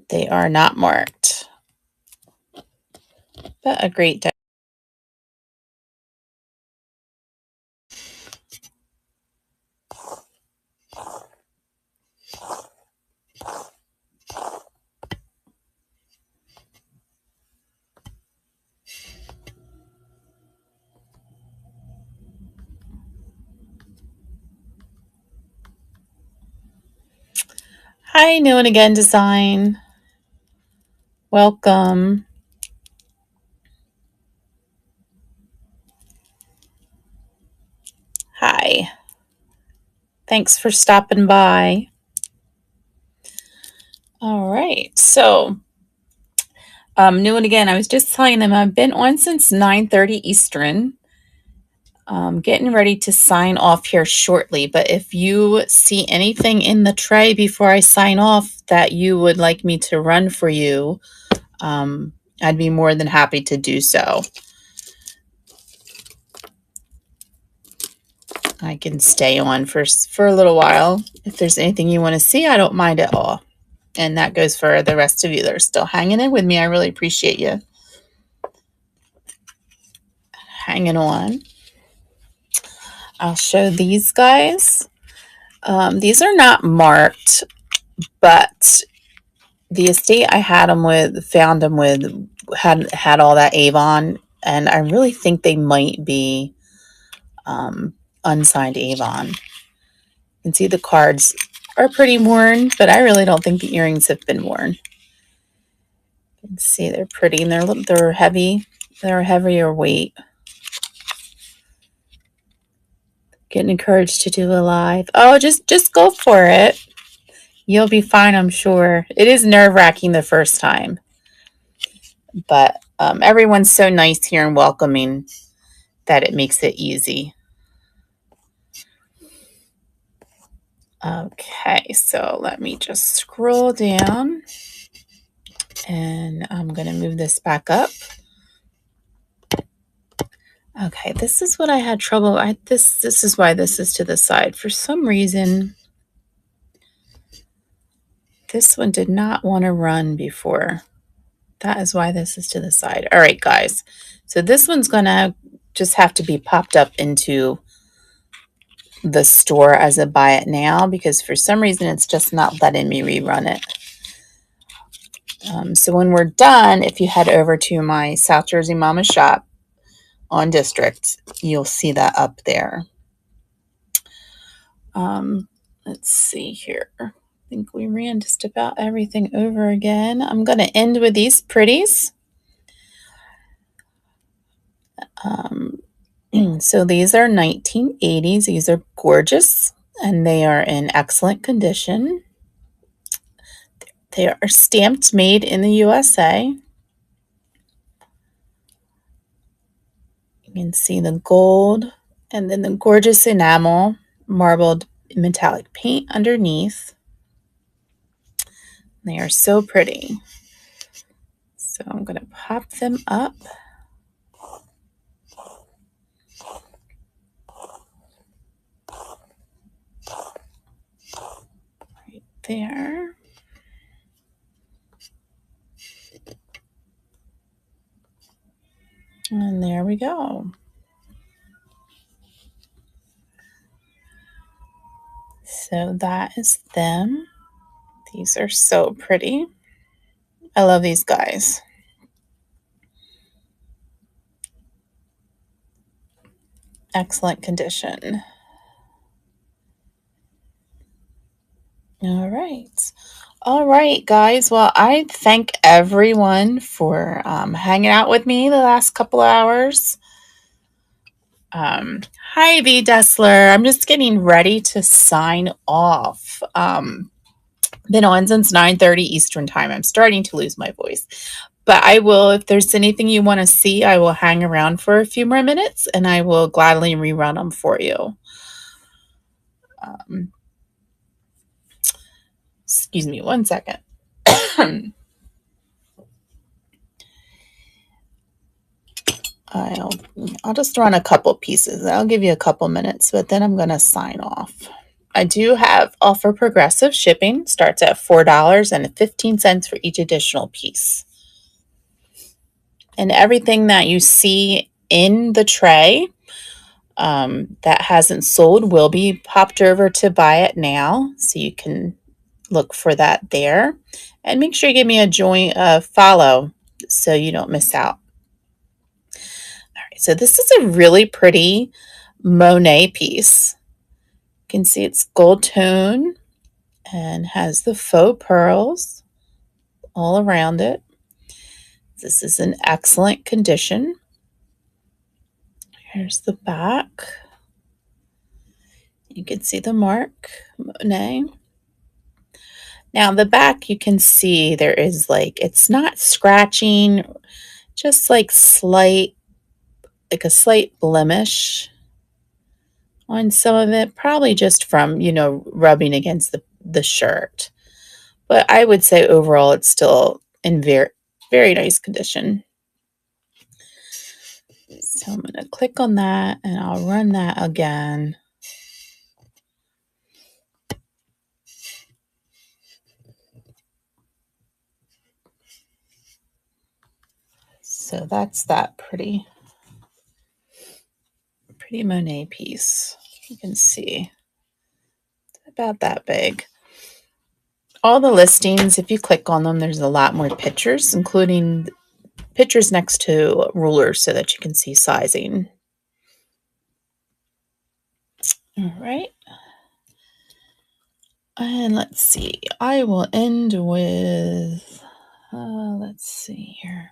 [SPEAKER 1] They are not marked, but a great day. Hi, New and Again Design. Welcome. Hi. Thanks for stopping by. All right. So, New and Again, I was just telling them I've been on since 9:30 Eastern. Getting ready to sign off here shortly, but if you see anything in the tray before I sign off that you would like me to run for you, I'd be more than happy to do so. I can stay on for a little while. If there's anything you want to see, I don't mind at all. And that goes for the rest of you that are still hanging in with me. I really appreciate you hanging on. I'll show these guys. These are not marked, but the estate I had them with, found them with, had all that Avon, and I really think they might be unsigned Avon. You can see the cards are pretty worn, but I really don't think the earrings have been worn. You can see they're pretty, and they're heavy. They're a heavier weight. Getting encouraged to do a live. Oh, just go for it. You'll be fine, I'm sure. It is nerve-wracking the first time, but everyone's so nice here and welcoming that it makes it easy. Okay, so let me just scroll down, and I'm going to move this back up. Okay, this is what I had trouble. This is why this is to the side. For some reason, this one did not want to run before. That is why this is to the side. All right, guys. So this one's going to just have to be popped up into the store as a buy it now, because for some reason it's just not letting me rerun it. So when we're done, if you head over to my South Jersey Mama shop on District, you'll see that up there. Let's see here. I think we ran just about everything over again. I'm going to end with these pretties. So these are 1980s. These are gorgeous, and they are in excellent condition. They are stamped made in the USA. You can see the gold and then the gorgeous enamel marbled metallic paint underneath. They are so pretty. So I'm going to pop them up. Right there. And there we go. So that is them. These are so pretty. I love these guys. Excellent condition. All right. All right, guys. Well, I thank everyone for hanging out with me the last couple hours. Hi, V. Dessler. I'm just getting ready to sign off. Been on since 9:30 Eastern time. I'm starting to lose my voice. But I will, if there's anything you want to see, I will hang around for a few more minutes and I will gladly rerun them for you. Excuse me one second. I'll just run a couple pieces. I'll give you a couple minutes, but then I'm going to sign off. I do offer progressive shipping. Starts at $4.15 for each additional piece. And everything that you see in the tray that hasn't sold will be popped over to Buy It Now. So you can look for that there. And make sure you give me a follow so you don't miss out. All right, so this is a really pretty Monet piece. You can see it's gold tone and has the faux pearls all around it. This is in excellent condition. Here's the back. You can see the mark, Monet. Now the back, you can see there is it's not scratching, just like a slight blemish on some of it, probably just from, rubbing against the shirt. But I would say overall it's still in very, very nice condition. So I'm going to click on that and I'll run that again. So that's that pretty Monet piece. You can see it's about that big. All the listings, if you click on them, there's a lot more pictures, including pictures next to rulers so that you can see sizing. All right. And let's see. I will end with, let's see here.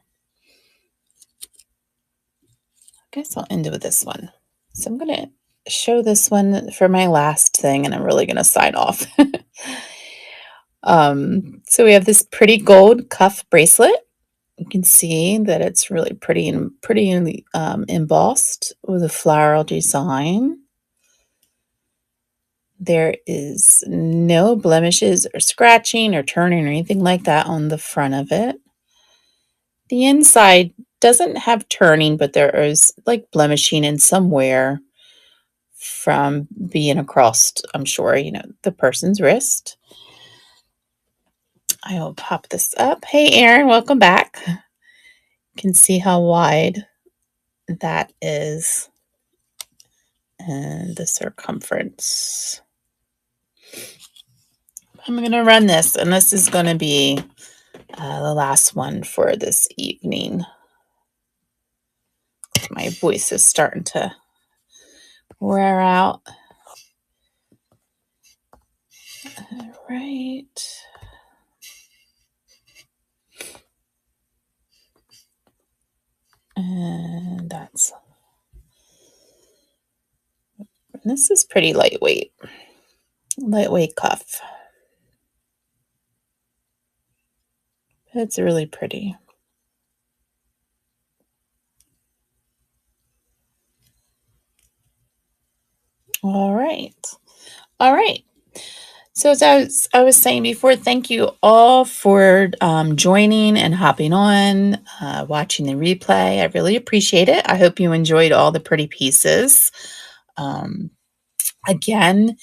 [SPEAKER 1] I guess I'll end with this one. So I'm going to show this one for my last thing, and I'm really going to sign off. So we have this pretty gold cuff bracelet. You can see that it's really pretty embossed with a floral design. There is no blemishes or scratching or turning or anything like that on the front of it. The inside doesn't have turning, but there is blemishing in somewhere from being across, I'm sure, the person's wrist. I will pop this up. Hey, Aaron, welcome back. You can see how wide that is and the circumference. I'm going to run this, and this is going to be the last one for this evening. My voice is starting to wear out. All right. And this is pretty lightweight cuff. It's really pretty. All right. So as I was saying before, thank you all for joining and hopping on, watching the replay. I really appreciate it. I hope you enjoyed all the pretty pieces. Again,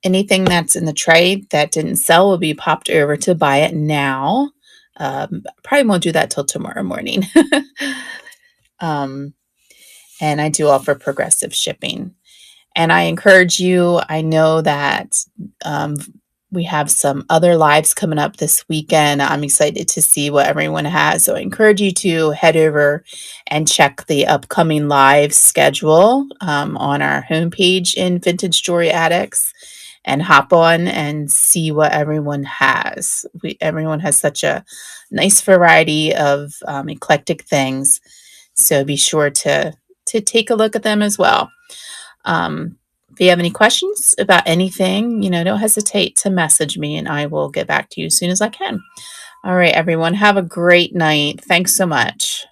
[SPEAKER 1] anything that's in the tray that didn't sell will be popped over to Buy It Now. Probably won't do that till tomorrow morning. And I do offer progressive shipping. And I encourage you, I know that we have some other lives coming up this weekend. I'm excited to see what everyone has. So I encourage you to head over and check the upcoming live schedule on our homepage in Vintage Jewelry Addicts and hop on and see what everyone has. Everyone has such a nice variety of eclectic things. So be sure to to take a look at them as well. If you have any questions about anything, don't hesitate to message me and I will get back to you as soon as I can. All right, everyone, have a great night. Thanks so much.